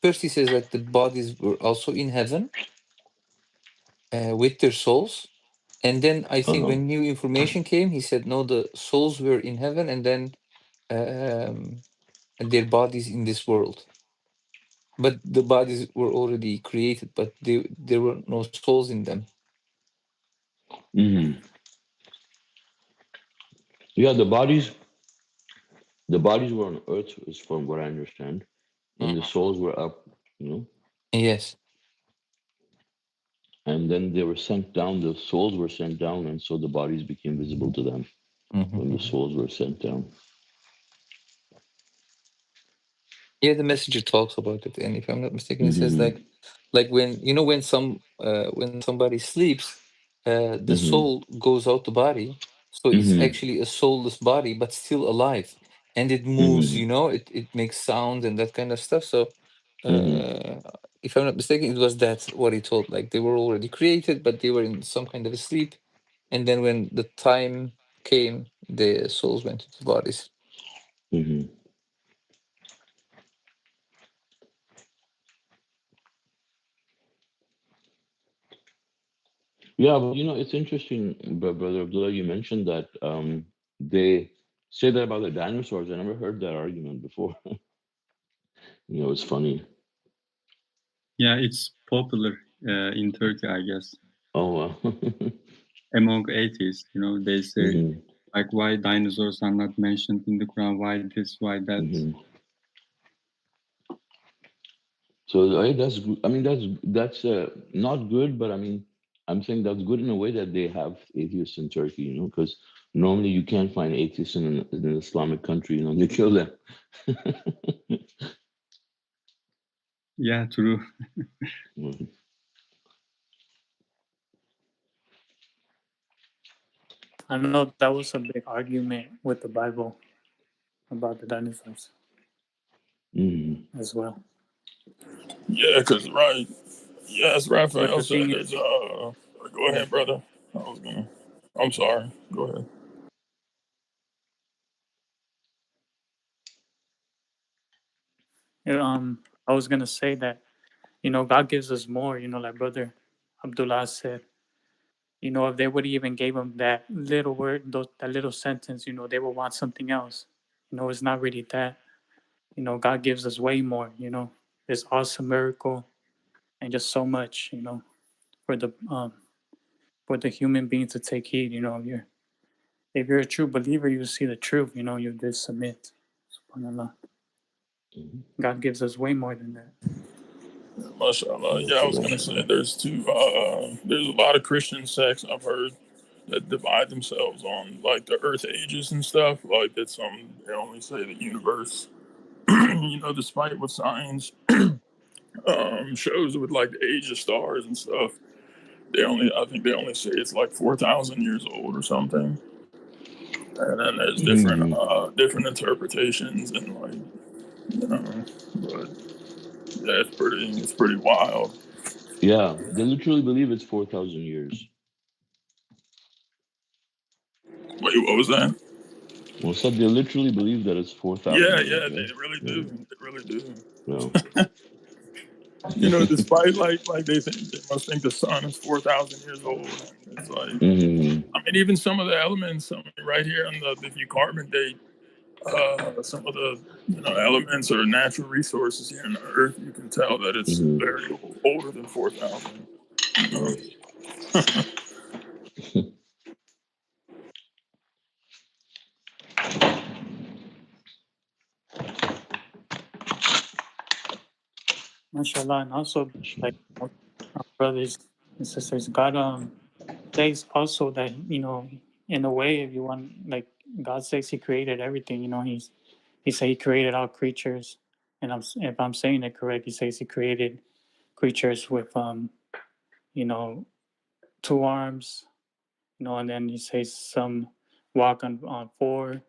first he says like the bodies were also in heaven with their souls, and then I think Uh-huh. when new information came, he said no, the souls were in heaven, and then um, their bodies in this world. But the bodies were already created, but there were no souls in them. Hmm. Yeah, the bodies were on earth, is from what I understand, and the Mhm. souls were up, you know, Yes. and then they were sent down. The souls were sent down, and so the bodies became visible to them when the Mhm. souls were sent down. Yeah, the messenger talks about it, and if I'm not mistaken, it says Hmm. like when somebody sleeps, the Hmm. soul goes out the body, so it's Hmm. actually a soulless body, but still alive, and it moves. Hmm. It makes sound and that kind of stuff. So, Hmm. uh, if I'm not mistaken, it was that what he told. Like they were already created, but they were in some kind of a sleep, and then when the time came, the souls went into the bodies. Hmm. Yeah, but it's interesting, Brother Abdullah, you mentioned that they say that about the dinosaurs. I never heard that argument before. It's funny. Yeah, it's popular in Turkey, I guess, Oh, wow. among atheists. They say, Hmm. like, why dinosaurs are not mentioned in the Quran? Why this? Why that? Hmm. So I mean, that's not good, but I mean, I'm saying that's good in a way that they have atheists in Turkey, because normally you can't find atheists in an Islamic country, they kill them. Yeah, true. Mhm. I know that was a big argument with the Bible about the dinosaurs Mhm. as well. Yeah, because right. Yes, But Raphael the said thing there's is, go yeah, ahead, brother. I was gonna. I'm sorry. Go ahead. I was gonna say that God gives us more. Like Brother Abdullah said, if they would even gave him that little word, that little sentence, they would want something else. It's not really that. God gives us way more. This awesome miracle and just so much. For the human being to take heed. If you're a true believer, you see the truth. You just submit. SubhanAllah. Mhm. God gives us way more than that. Mashallah. Yeah, I was gonna say there's there's a lot of Christian sects I've heard that divide themselves on like the Earth ages and stuff. Like that they only say the universe, despite what science shows with like the age of stars and stuff. I think they only say it's like 4,000 years old or something. And then there's different interpretations and like but yeah, it's pretty wild. Yeah, they literally believe it's 4,000 years. Wait, what was that? Well, so they literally believe that it's 4,000 Yeah, years. yeah, Yeah. they really do. They really do. Yeah. Despite like they must think the sun is 4,000 years old. And it's like, I mean, even some of the elements. I mean, right here on if you carbon date some of the elements or natural resources here on the Earth, you can tell that it's very older than 4,000. Mashallah, and also like our brothers and sisters, God says also that in a way, if you want, like God says He created everything. He said He created all creatures, and if I'm saying it correct, He says He created creatures with you know 2 arms, and then He says some walk on four,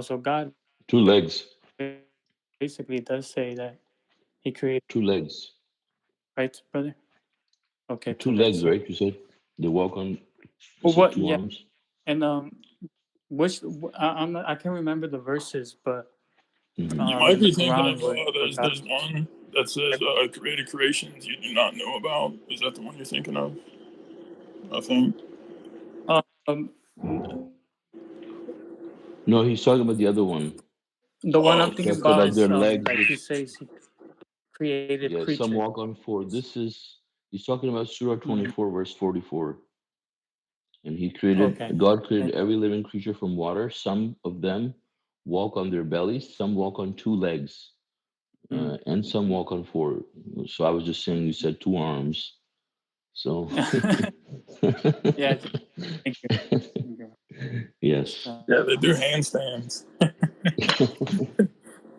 so God 2 legs. basically does say that He created, 2 legs. right, brother? Okay, 2 two legs. legs, right? You said they walk on. Well, Said what? 2 Yeah, arms. and I can't remember the verses, but You might in the be thinking Quran of where God, there's one that says created creations you do not know about. Is that the one you're thinking of? I think. um, No, he's talking about the other one. the one I'm Okay. thinking That said about that is their legs. like He says He created Yeah, some creatures. walk on 4. He's talking about Surah 24, verse 44. And Okay. God created every living creature from water. Some of them walk on their bellies, some walk on 2 legs, and some walk on 4. So I was just saying, you said 2 arms. So, Yeah. Thank you. Thank you. yes. Yeah, they do handstands.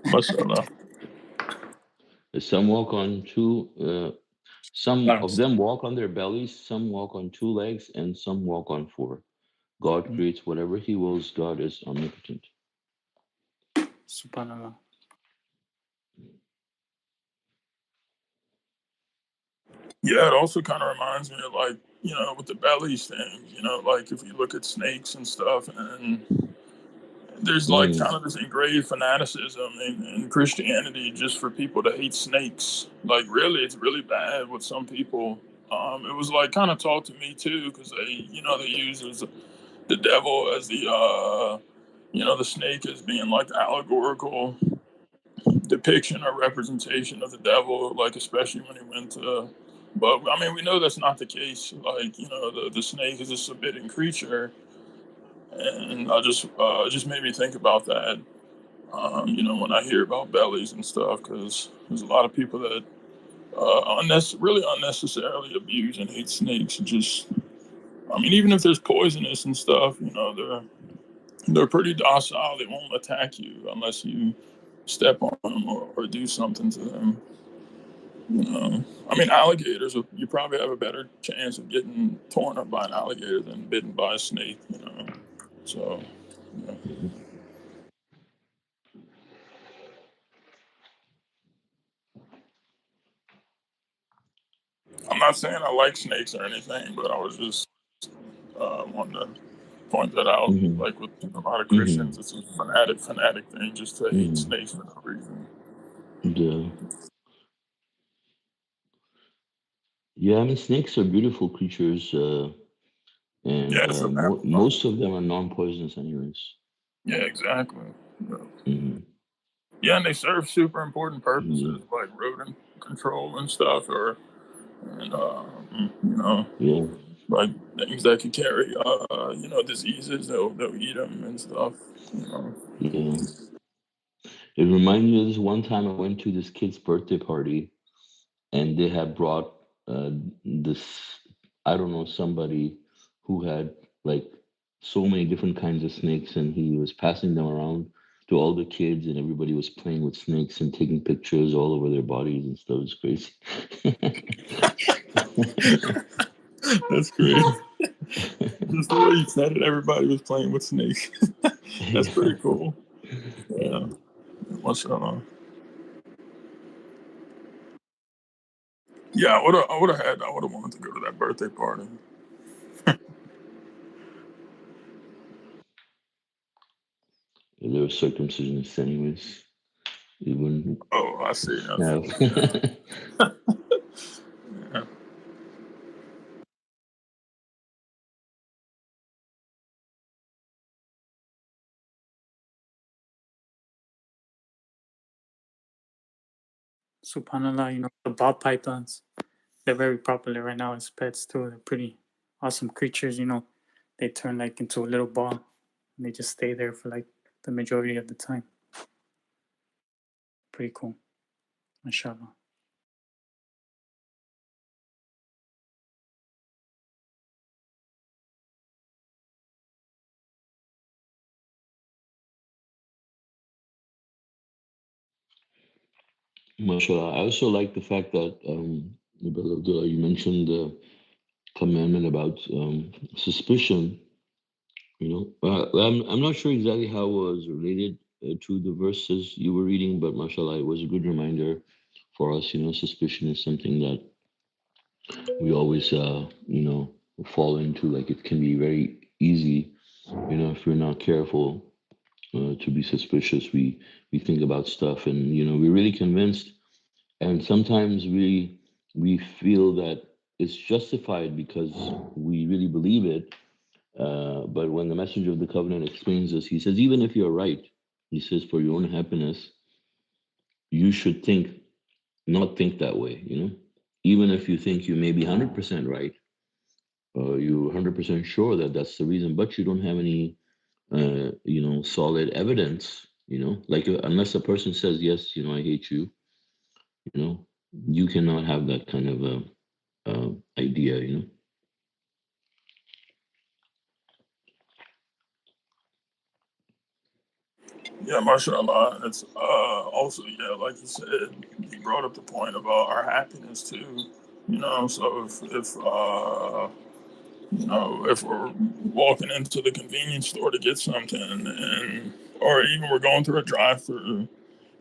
Mashallah. Some walk on 2, some of them walk on their bellies, some walk on 2 legs, and some walk on 4. God creates whatever He wills. God is omnipotent. Subhanallah. Yeah, it also kind of reminds me of like with the bellies thing. Like if you look at snakes and stuff, and there's like kind of this engraved fanaticism in Christianity just for people to hate snakes. Like really, it's really bad with some people. It was like kind of taught to me too because they use the devil as the snake as being like the allegorical depiction or representation of the devil, like especially when he went to. But I mean, we know that's not the case. Like the snake is a submitting creature, and I just made me think about that. When I hear about bellies and stuff, because there's a lot of people that really unnecessarily abuse and hate snakes. Just, I mean, even if there's poisonous and stuff, they're pretty docile. They won't attack you unless you step on them or do something to them. I mean, alligators, you probably have a better chance of getting torn up by an alligator than bitten by a snake, So, yeah. I'm not saying I like snakes or anything, but I was just wanting to point that out. Like with a lot of Christians, it's a fanatic thing just to hate snakes for no reason. Yeah, I mean, snakes are beautiful creatures, and Yeah, it's most of them are non-poisonous, anyways. Yeah, exactly. Mm-hmm. Yeah, and they serve super important purposes like rodent control and stuff, Yeah. like things that can carry, diseases. They'll eat them and stuff. Yeah. It reminded me of this one time I went to this kid's birthday party, and they had brought this, I don't know, somebody who had like so many different kinds of snakes, and he was passing them around to all the kids, and everybody was playing with snakes and taking pictures all over their bodies and stuff. It's crazy. That's great. Just the way you said it, everybody was playing with snakes. That's pretty cool. Yeah. Mashallah. Yeah, I would have wanted to go to that birthday party. There were circumcisions anyways. You wouldn't Oh, I see. I have. see. Yeah. Yeah. Subhanallah, the ball pythons, they're very popular right now as pets too. They're pretty awesome creatures. They turn like into a little ball and they just stay there for like the majority of the time. Pretty cool. Mashallah. Mashallah. I also like the fact that, Brother Abdullah, you mentioned the commandment about suspicion. I'm not sure exactly how it was related to the verses you were reading, but mashallah, it was a good reminder for us. Suspicion is something that we always, fall into. Like it can be very easy, if we're not careful, to be suspicious. We think about stuff, and we're really convinced, and sometimes we feel that it's justified because we really believe it. But when the messenger of the covenant explains this, he says, even if you're right, he says, for your own happiness, you should not think that way. Even if you think you may be 100% right, you're 100% sure that that's the reason, but you don't have any, solid evidence, like unless a person says, yes, I hate you, you know, you cannot have that kind of idea. Yeah, mashallah. It's also, yeah, like you said, you brought up the point about our happiness too. So if we're walking into the convenience store to get something, or even we're going through a drive-through,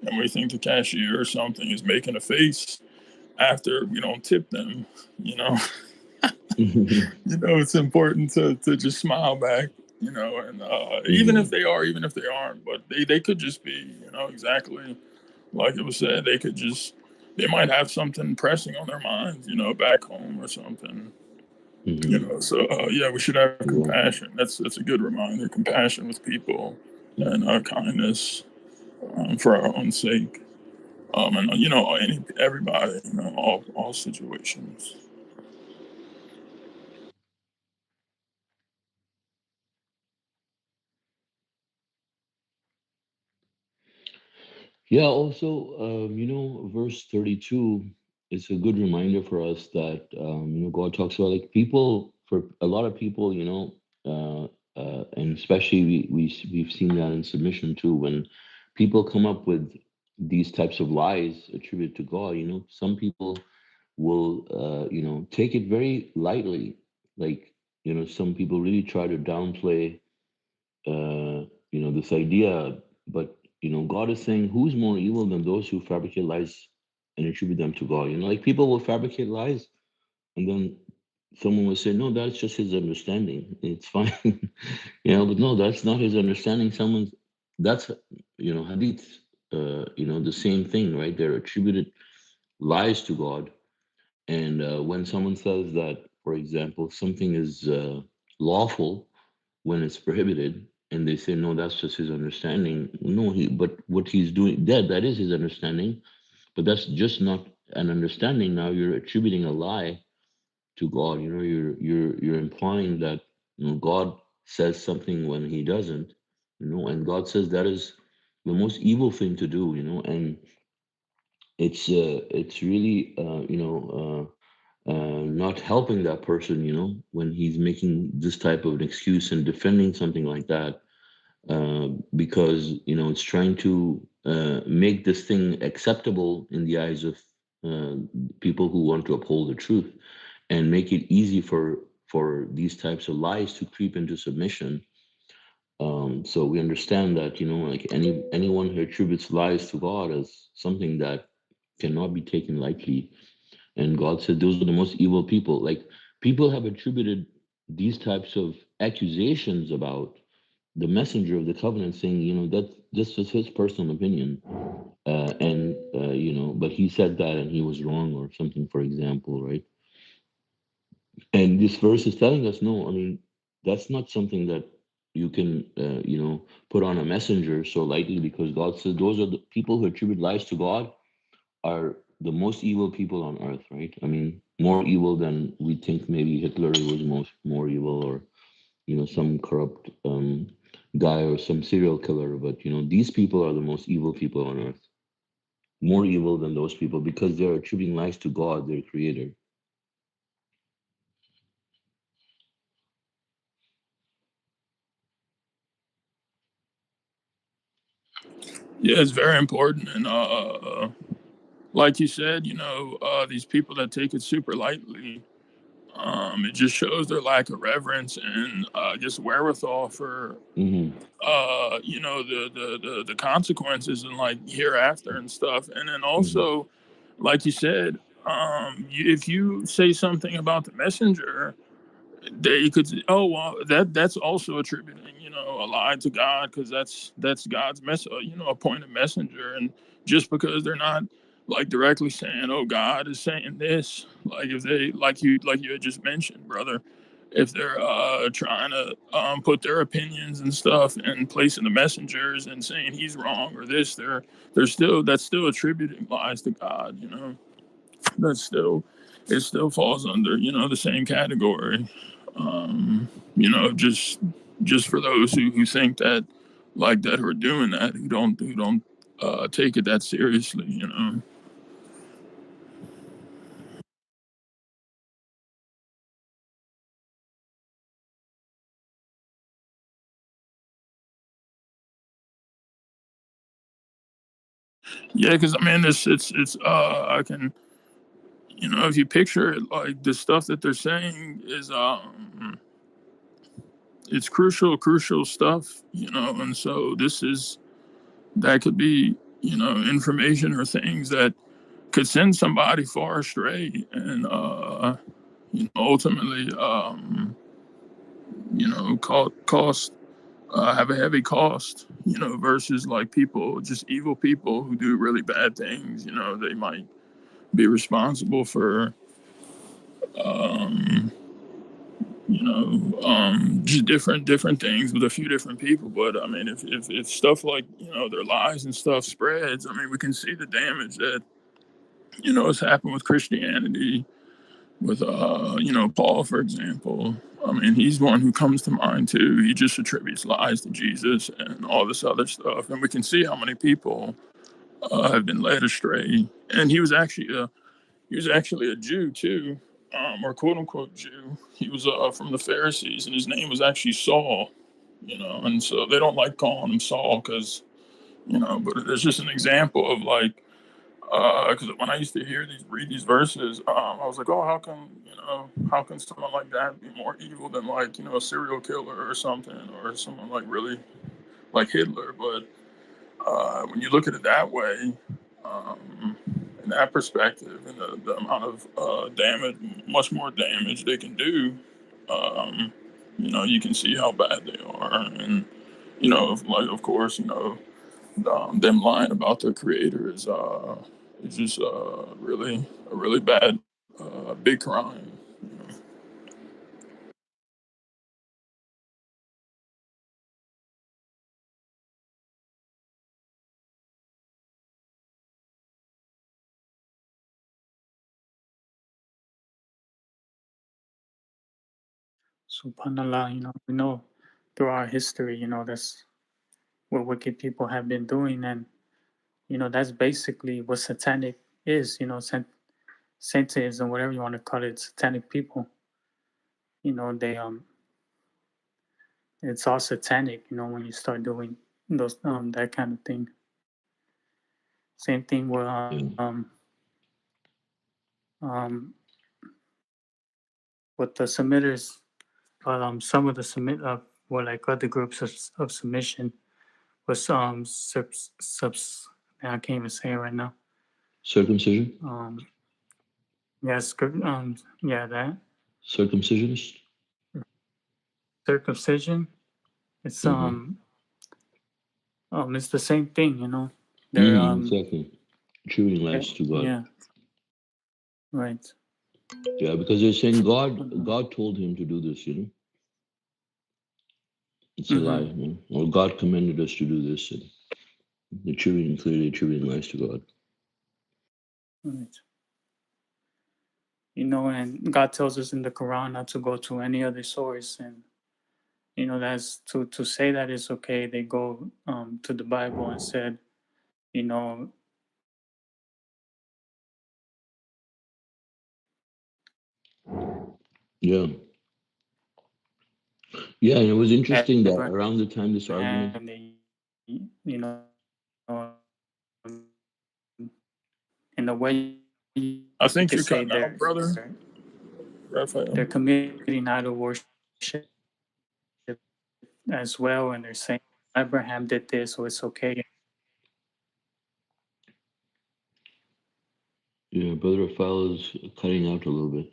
and we think the cashier or something is making a face after we don't tip them, you know, it's important to just smile back, and even if they are, even if they aren't, but they could just be, exactly like it was said, they might have something pressing on their minds, back home or something. So yeah, we should have Yeah. compassion. That's a good reminder. Compassion with people and kindness for our own sake. And everybody, all situations. Yeah, also, verse 32 is a good reminder for us that, God talks about like people, for a lot of people, and especially we've seen that in submission too, when people come up with these types of lies attributed to God, some people will, take it very lightly. Like, some people really try to downplay this idea. But God is saying, who's more evil than those who fabricate lies and attribute them to God? Like people will fabricate lies, and then someone will say, no, that's just his understanding. It's fine. But no, that's not his understanding. That's hadith, the same thing, right? They're attributed lies to God. And when someone says that, for example, something is lawful when it's prohibited, and they say, no, that's just his understanding. No, but what he's doing, that is his understanding, but that's just not an understanding. Now you're attributing a lie to God. You're implying that God says something when he doesn't, and God says that is the most evil thing to do. And it's really not helping that person, when he's making this type of an excuse and defending something like that, because it's trying to make this thing acceptable in the eyes of uh, people who want to uphold the truth, and make it easy for these types of lies to creep into submission. So we understand that, like anyone who attributes lies to God as something that cannot be taken lightly. And God said those are the most evil people. Like, people have attributed these types of accusations about the messenger of the covenant, saying, that this was his personal opinion, and but he said that and he was wrong or something, for example, right? And this verse is telling us, no, I mean, that's not something that you can, put on a messenger so lightly, because God says those are the people who attribute lies to God are the most evil people on earth, right? I mean, more evil than we think maybe Hitler was more evil, or some corrupt guy or some serial killer. But these people are the most evil people on earth, more evil than those people, because they're attributing lies to God, their creator. Yeah, it's very important, and like you said, these people that take it super lightly, it just shows their lack of reverence and just wherewithal for Hmm. the consequences and like hereafter and stuff. And then Hmm. also, like you said, if you say something about the messenger, they could say, oh well, that's also attributing a lie to God, because that's God's appointed messenger. And just because they're not like directly saying, oh, God is saying this, like if they like you had just mentioned, brother, if they're trying to put their opinions and stuff in place of the messengers and saying he's wrong or this, that's still attributing lies to God. That's still it still falls under the same category. Just for those who think that, like that, who are doing that, who don't take it that seriously. Yeah, because I mean it's I can, if you picture it, like the stuff that they're saying is it's crucial stuff, and so that could be information or things that could send somebody far astray, and ultimately cost have a heavy cost, versus like people, just evil people who do really bad things. They might be responsible for um just different things with a few different people. But I mean, if stuff like their lies and stuff spreads, I mean, we can see the damage that has happened with Christianity, with Paul, for example. I mean, he's one who comes to mind too. He just attributes lies to Jesus and all this other stuff, and we can see how many people have been led astray. And he was actually a Jew too, or quote unquote Jew. He was from the Pharisees, and his name was actually Saul. And so they don't like calling him Saul because but it's just an example of like, because when I used to read these verses, I was like, oh, how can someone like that be more evil than like a serial killer or something, or someone like really like Hitler? But when you look at it that way, um, in that perspective, and the amount of damage, much more damage they can do, um, you can see how bad they are. And like, of course, them lying about their creator is just really a really bad, big crime. Subhanallah, we know through our history, that's what wicked people have been doing. And, that's basically what satanic is, Satanism, whatever you want to call it, satanic people. They it's all satanic. When you start doing those that kind of thing. Same thing with Yeah. um with the submitters. Some of the were like other groups of submission was subs. I can't even say it right now. Circumcision? Yes, yeah, that Circumcisionist? circumcision. It's Mm-hmm. it's the same thing. They're Exactly. Truly lies to God. yeah, right. Yeah, because they're saying Mhm. God told him to do this, It's a lie, Mhm. Or God commanded us to do this. And they're clearly attributing lies to God. Right. And God tells us in the Quran not to go to any other source, and that's to say that it's okay. They go to the Bible and said, you know, Yeah. Yeah, and it was interesting that Abraham, around the time this argument, they, you know, in a way I you think could you're say cutting out, brother they're Raphael. committing idol worship as well, and they're saying Abraham did this, so it's okay. yeah, Brother Rafael is cutting out a little bit.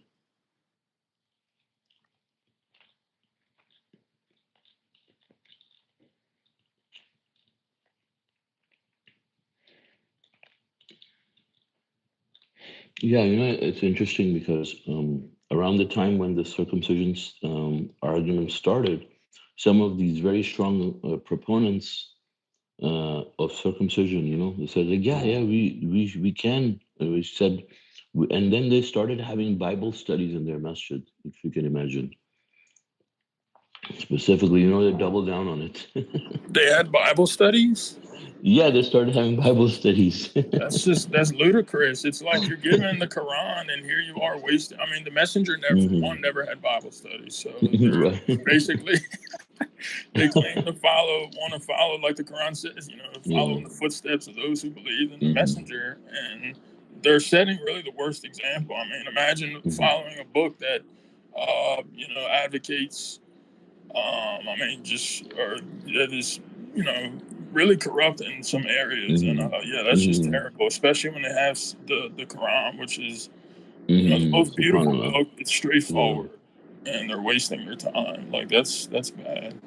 Yeah, it's interesting because around the time when the circumcision argument started, some of these very strong proponents of circumcision, they said like, yeah, we can. And we said, and then they started having Bible studies in their masjid, if you can imagine. Specifically, they doubled down on it. They had Bible studies. Yeah, they started having Bible studies. That's ludicrous. It's like you're given the Quran, and here you are wasting. I mean, the messenger never had Bible studies, so they're Right. basically they claim to want to follow, like the Quran says, follow Yeah. in the footsteps of those who believe in the hmm messenger, and they're setting really the worst example. I mean, imagine following a book that, advocates just or that is, really corrupt in some areas, and that's just hmm terrible, especially when they have the Quran, which is the most beautiful Subhanallah. book. It's Yeah. straightforward, and they're wasting their time. Like that's bad.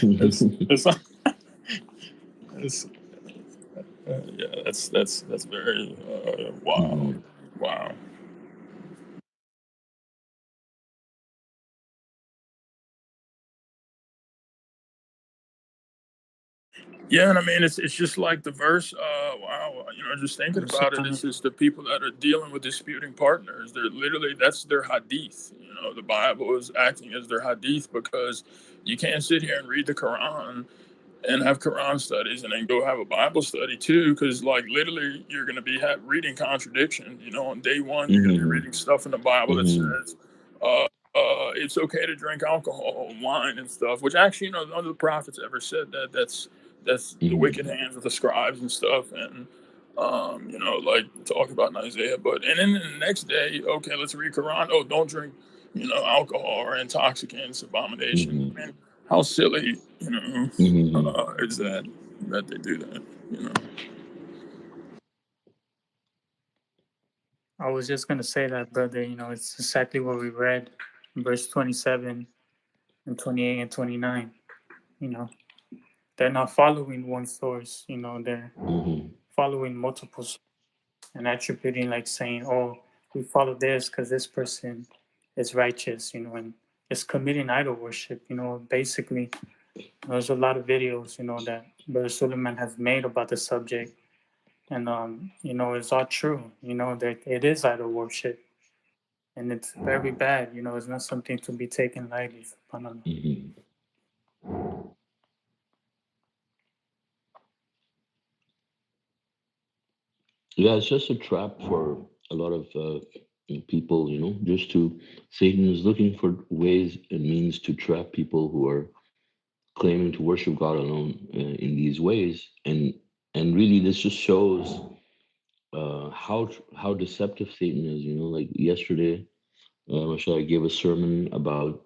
it's it's, it's yeah, that's very Mhm. wild. Wow. Yeah, and I mean it's just like the verse. Wow, just thinking about it, it's just the people that are dealing with disputing partners. They're literally that's their hadith. The Bible is acting as their hadith because you can't sit here and read the Quran and have Quran studies and then go have a Bible study too, because like literally you're going to be reading contradiction. On day one, you're going to be Mhm. reading stuff in the Bible that Mhm. says it's okay to drink alcohol, wine, and stuff. Which actually, none of the prophets ever said that. That's the wicked Mhm. hands of the scribes and stuff, and like talk about in Isaiah. But and then the next day, okay, let's read Quran. Oh, don't drink, alcohol or intoxicants, abominations. Mhm. I mean, how silly, Mhm. is that they do that, I was just gonna say that, brother. It's exactly what we read, in verse 27 and 28 and 29. You know, they're not following one source. They're Mhm. following multiple and attributing, like saying, "Oh, we follow this because this person is righteous." And it's committing idol worship. Basically, there's a lot of videos, that Brother Suleiman has made about the subject, and it's all true. That it is idol worship, and it's very bad. It's not something to be taken lightly. SubhanAllah. Mhm. Yeah, it's just a trap for a lot of people, just to, Satan is looking for ways and means to trap people who are claiming to worship God alone in these ways. And really, this just shows how deceptive Satan is. Like yesterday, Masha gave a sermon about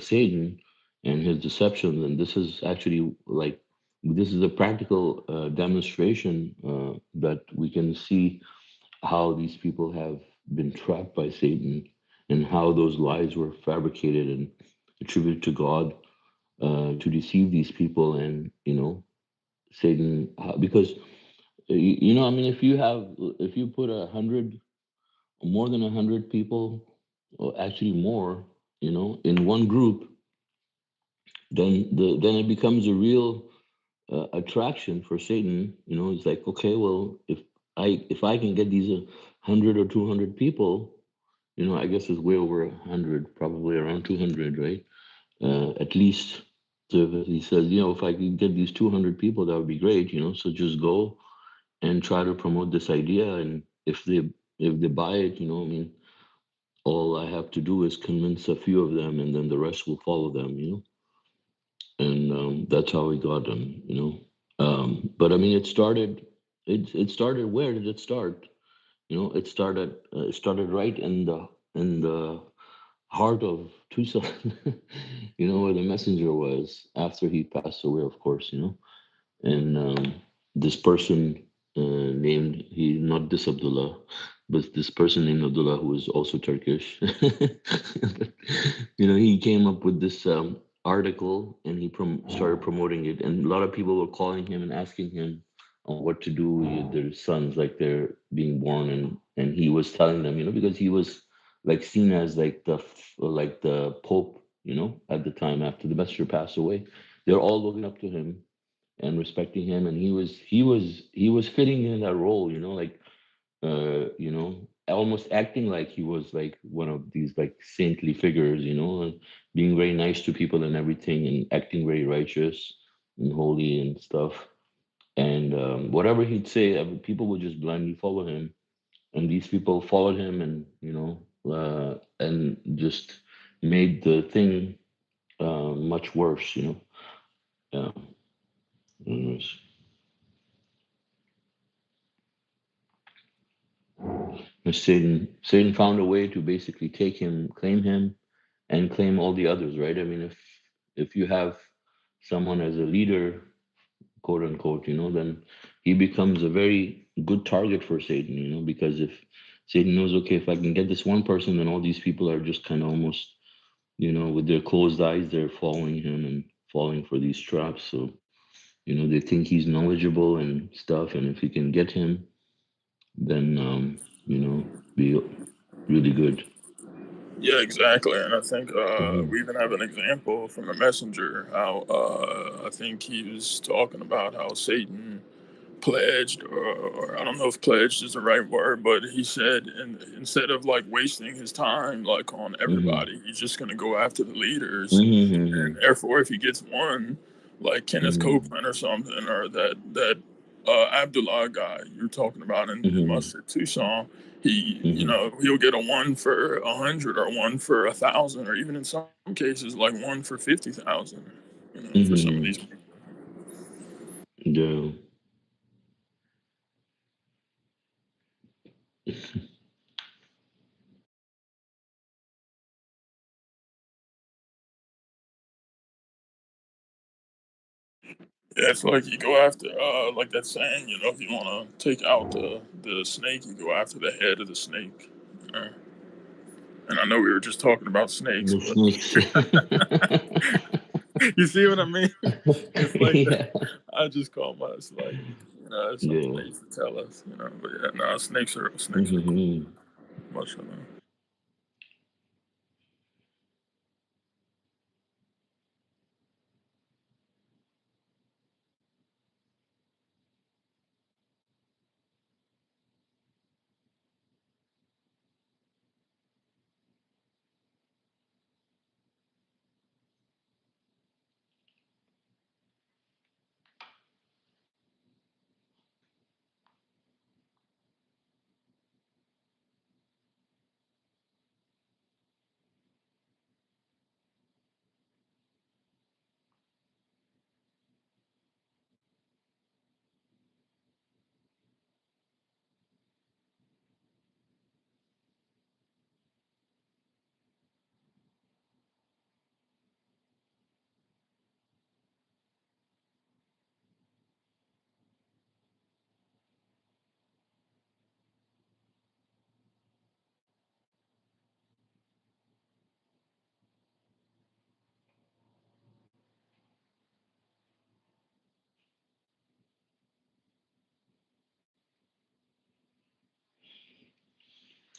Satan and his deceptions, and this is actually like this is a practical demonstration that we can see how these people have been trapped by Satan and how those lies were fabricated and attributed to God to deceive these people. And Satan, because I mean, if you put 100, more than 100 people, or actually more, in one group, then it becomes a real attraction for Satan. It's like, okay, well, if I can get these 100 or 200 people, I guess it's way over 100, probably around 200, right? At least. So if he says, if I can get these 200 people, that would be great. So just go and try to promote this idea, and if they buy it, I mean, all I have to do is convince a few of them, and then the rest will follow them. And that's how we got them. But I mean, it started. It started. Where did it start? It started right in the heart of Tucson. Where the messenger was after he passed away, of course. And this person named, he not this Abdullah, but this person named Abdullah, who was also Turkish. But, he came up with this article, and he started promoting it, and a lot of people were calling him and asking him what to do with their sons, like they're being born, and he was telling them, because he was like seen as like the Pope, at the time after the messenger passed away. They're all looking up to him and respecting him, and he was fitting in that role, like almost acting like he was like one of these like saintly figures, and being very nice to people and everything, and acting very righteous and holy and stuff. And whatever he'd say, people would just blindly follow him, and these people followed him, and and just made the thing much worse. Yeah. Anyways. Satan found a way to basically take him, claim him, and claim all the others, right? I mean, if you have someone as a leader, quote unquote, then he becomes a very good target for Satan, because if Satan knows, okay, if I can get this one person, then all these people are just kind of almost, with their closed eyes, they're following him and falling for these traps. So, they think he's knowledgeable and stuff, and if he can get him, then be really good. Yeah, exactly. And I think Hmm. we even have an example from the messenger how I think he was talking about how Satan pledged, or I don't know if pledged is the right word, but he said, instead of like wasting his time like on Hmm. everybody, he's just going to go after the leaders. Hmm. And therefore, if he gets one, like Kenneth Hmm. Copeland or something, or that Abdullah guy you're talking about in Hmm. Mustard Tucson, he, Hmm. he'll get a one for 100, or one for 1,000, or even in some cases like one for 50,000. For some of Hmm. these people. Yeah. Yeah, it's like you go after, like that saying, if you want to take out the snake, you go after the head of the snake. And I know we were just talking about snakes, The but snakes. you see what I mean? It's like that. Yeah. I just call my, it's like, it's something Yeah. they used to tell us, But yeah, no, snakes are cool. Hmm. Much of them.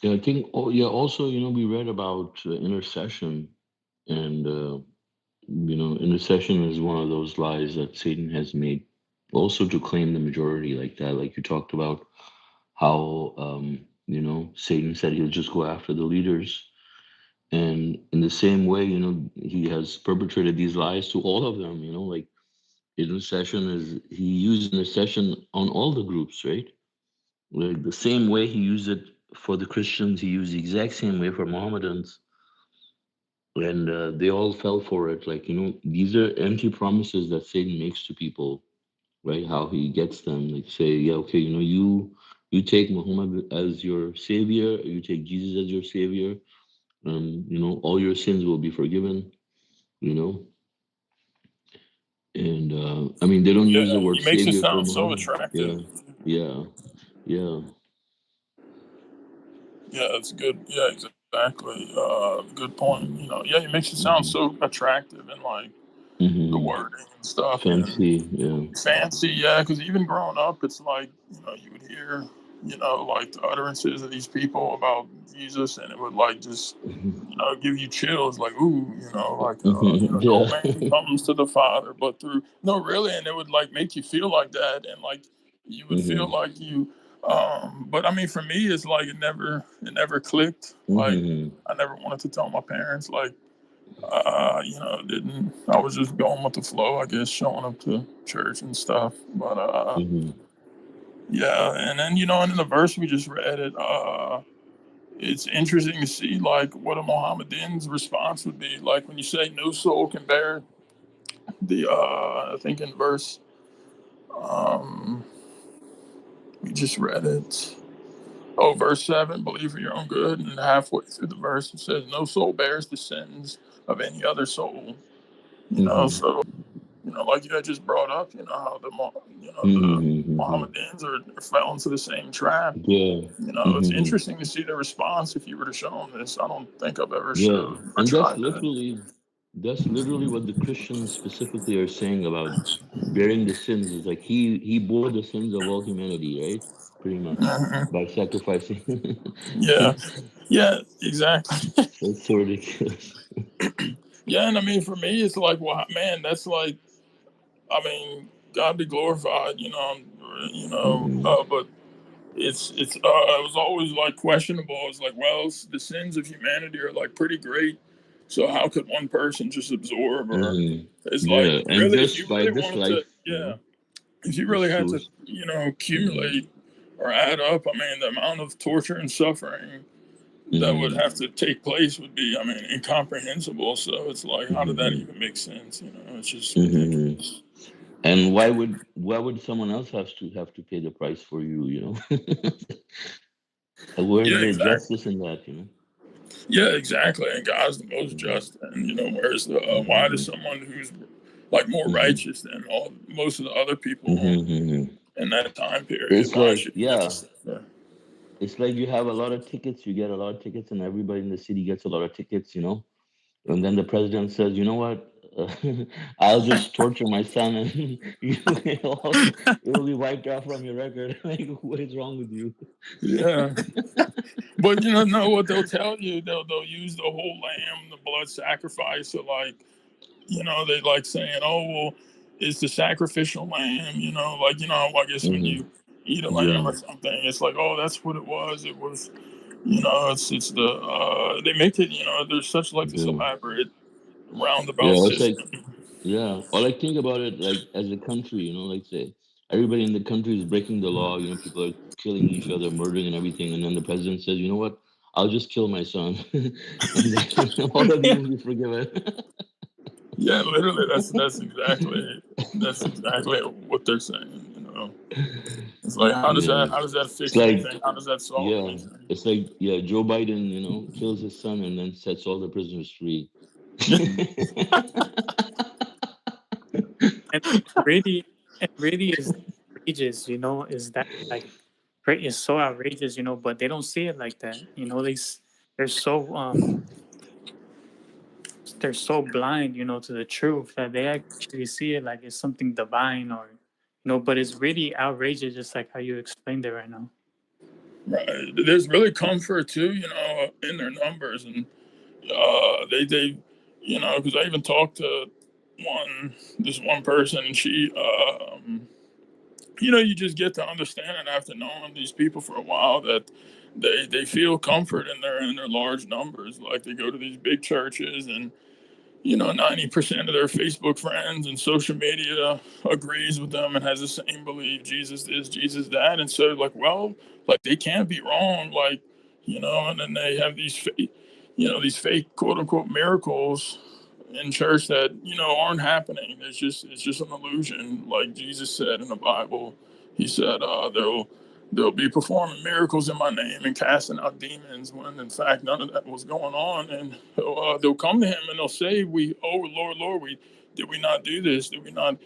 Yeah, I think. Oh, yeah. Also, we read about intercession, and intercession is one of those lies that Satan has made. Also, to claim the majority like that, like you talked about, how Satan said he'll just go after the leaders, and in the same way, he has perpetrated these lies to all of them. Like intercession is he used intercession on all the groups, right? Like the same way he used it for the Christians, he used the exact same way for Mohammedans, and they all fell for it. Like these are empty promises that Satan makes to people, right? How he gets them, like say, yeah, okay, you take Muhammad as your savior, you take Jesus as your savior, all your sins will be forgiven, you know. And I mean, they don't Yeah, use the word he makes it savior for sound so Muhammad. attractive. Yeah, yeah, yeah. Yeah, that's good. Yeah, exactly. Good point. Mm-hmm. Yeah, he makes it sound Mm-hmm. so attractive and like the Mm-hmm. wording and stuff and Fancy, yeah. fancy. Yeah, because even growing up, it's like you would hear like the utterances of these people about Jesus, and it would like just give you chills, like ooh, like Mm-hmm. no Yeah. man comes to the Father but through no really, and it would like make you feel like that, and like you would feel Mm-hmm. like you. But I mean, for me, it's like it never clicked. Like Mm-hmm. I never wanted to tell my parents, like didn't. I was just going with the flow, I guess, showing up to church and stuff. But Mm-hmm. yeah, and then and in the verse we just read it's interesting to see like what a Mohammedan's response would be. Like when you say no soul can bear the I think in verse um we just read it. Oh, verse 7, believe for your own good, and halfway through the verse it says no soul bears the sins of any other soul. Mm-hmm. So like you had just brought up, how the Mm-hmm. Mohammedans are fell into the same trap. Yeah. It's Mm-hmm. interesting to see the response if you were to show them this. I don't think I've ever Yeah. showed or And that's tried that. literally what the Christians specifically are saying about bearing the sins. Is like he bore the sins of all humanity, right? Pretty much Hmm. by sacrificing. Yeah, yeah, exactly. That's so ridiculous. Yeah, and I mean, for me, it's like, well, man, that's like, I mean, God be glorified, Mm-hmm. but it was always like questionable. It's like, well, the sins of humanity are like pretty great, so how could one person just absorb? Or Mm-hmm. it's like Yeah, and really, if you just by really this wanted to, life, yeah, if you really it's had true. to, Mm-hmm. accumulate or add up, I mean, the amount of torture and suffering that would Mm-hmm. have to take place would be, I mean, incomprehensible. So it's like, how did that Mm-hmm. even make sense? It's just Mm-hmm. ridiculous. And why would someone else have to pay the price for you? Where is Yeah, there exactly. justice in that? Yeah, exactly. And God's the most Mm-hmm. just. And, whereas why does Mm-hmm. someone who's like more Mm-hmm. righteous than most of the other people Mm-hmm. in that time period, It's why like, should he have to yeah, suffer? it's like you have a lot of tickets, you get a lot of tickets, and everybody in the city gets a lot of tickets. And then the president says, you know what? I'll just torture my son, and it'll be wiped out from your record. Like, what is wrong with you? Yeah. But no, what they'll tell you, they'll use the whole lamb, the blood sacrifice. So like, they like saying, oh well, it's the sacrificial lamb. Like I guess when Hmm. you eat a lamb Yeah. or something, it's like, oh, that's what it was. It was, it's the they make it. There's such like this Yeah. elaborate roundabout Yeah. It's like, system. yeah. Or like think about it like as a country, like say everybody in the country is breaking the law, people are killing each other, murdering and everything, and then the president says, you know what? I'll just kill my son, and then all of you Yeah, will be forgiven. yeah, literally, that's exactly what they're saying. It's like Yeah. how does that It's fix like, anything? How does that solve yeah, anything? it's like, yeah, Joe Biden, kills his son and then sets all the prisoners free. And really is outrageous, is that like great is so outrageous, but they don't see it like that. They're so they're so blind, to the truth that they actually see it like it's something divine or but it's really outrageous just like how you explained it right now. Right. There's really comfort too, in their numbers, and they, because I even talked to this one person, and she, you just get to understand after knowing these people for a while that they feel comfort in their large numbers. Like they go to these big churches, and 90% of their Facebook friends and social media agrees with them and has the same belief, Jesus this, Jesus that. And so, like they can't be wrong, and then they have these fake quote unquote miracles in church that, aren't happening. It's just an illusion. Like Jesus said in the Bible, he said, they'll be performing miracles in my name and casting out demons, when in fact none of that was going on. And they'll come to him and they'll say, Lord, did we not do this? Did we not,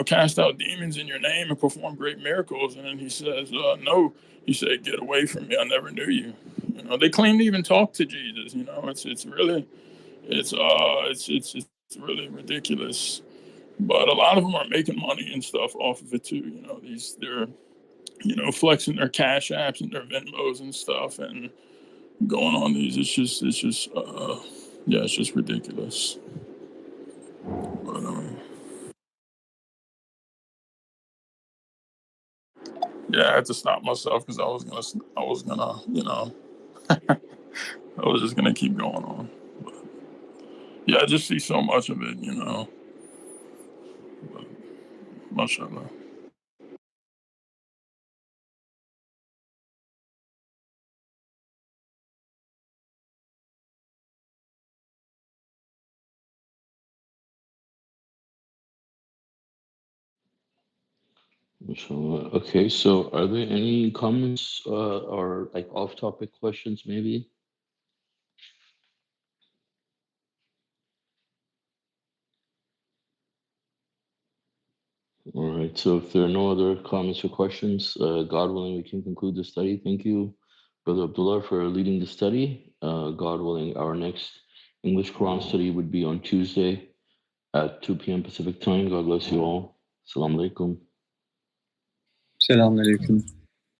cast out demons in your name and perform great miracles? And then he says, no. He said, get away from me, I never knew you. They claim to even talk to Jesus. It's really it's really ridiculous. But a lot of them are making money and stuff off of it too. They're flexing their cash apps and their Venmos and stuff, and going on these. It's just ridiculous. But I had to stop myself because I was gonna, I was just gonna keep going on. But, I just see so much of it, But, mashallah. Inshallah. Okay, so are there any comments or like off-topic questions, maybe? All right, so if there are no other comments or questions, God willing, we can conclude the study. Thank you, Brother Abdullah, for leading the study. God willing, our next English Quran study would be on Tuesday at 2 p.m. Pacific time. God bless you all. Assalamu alaikum. Selamünaleyküm.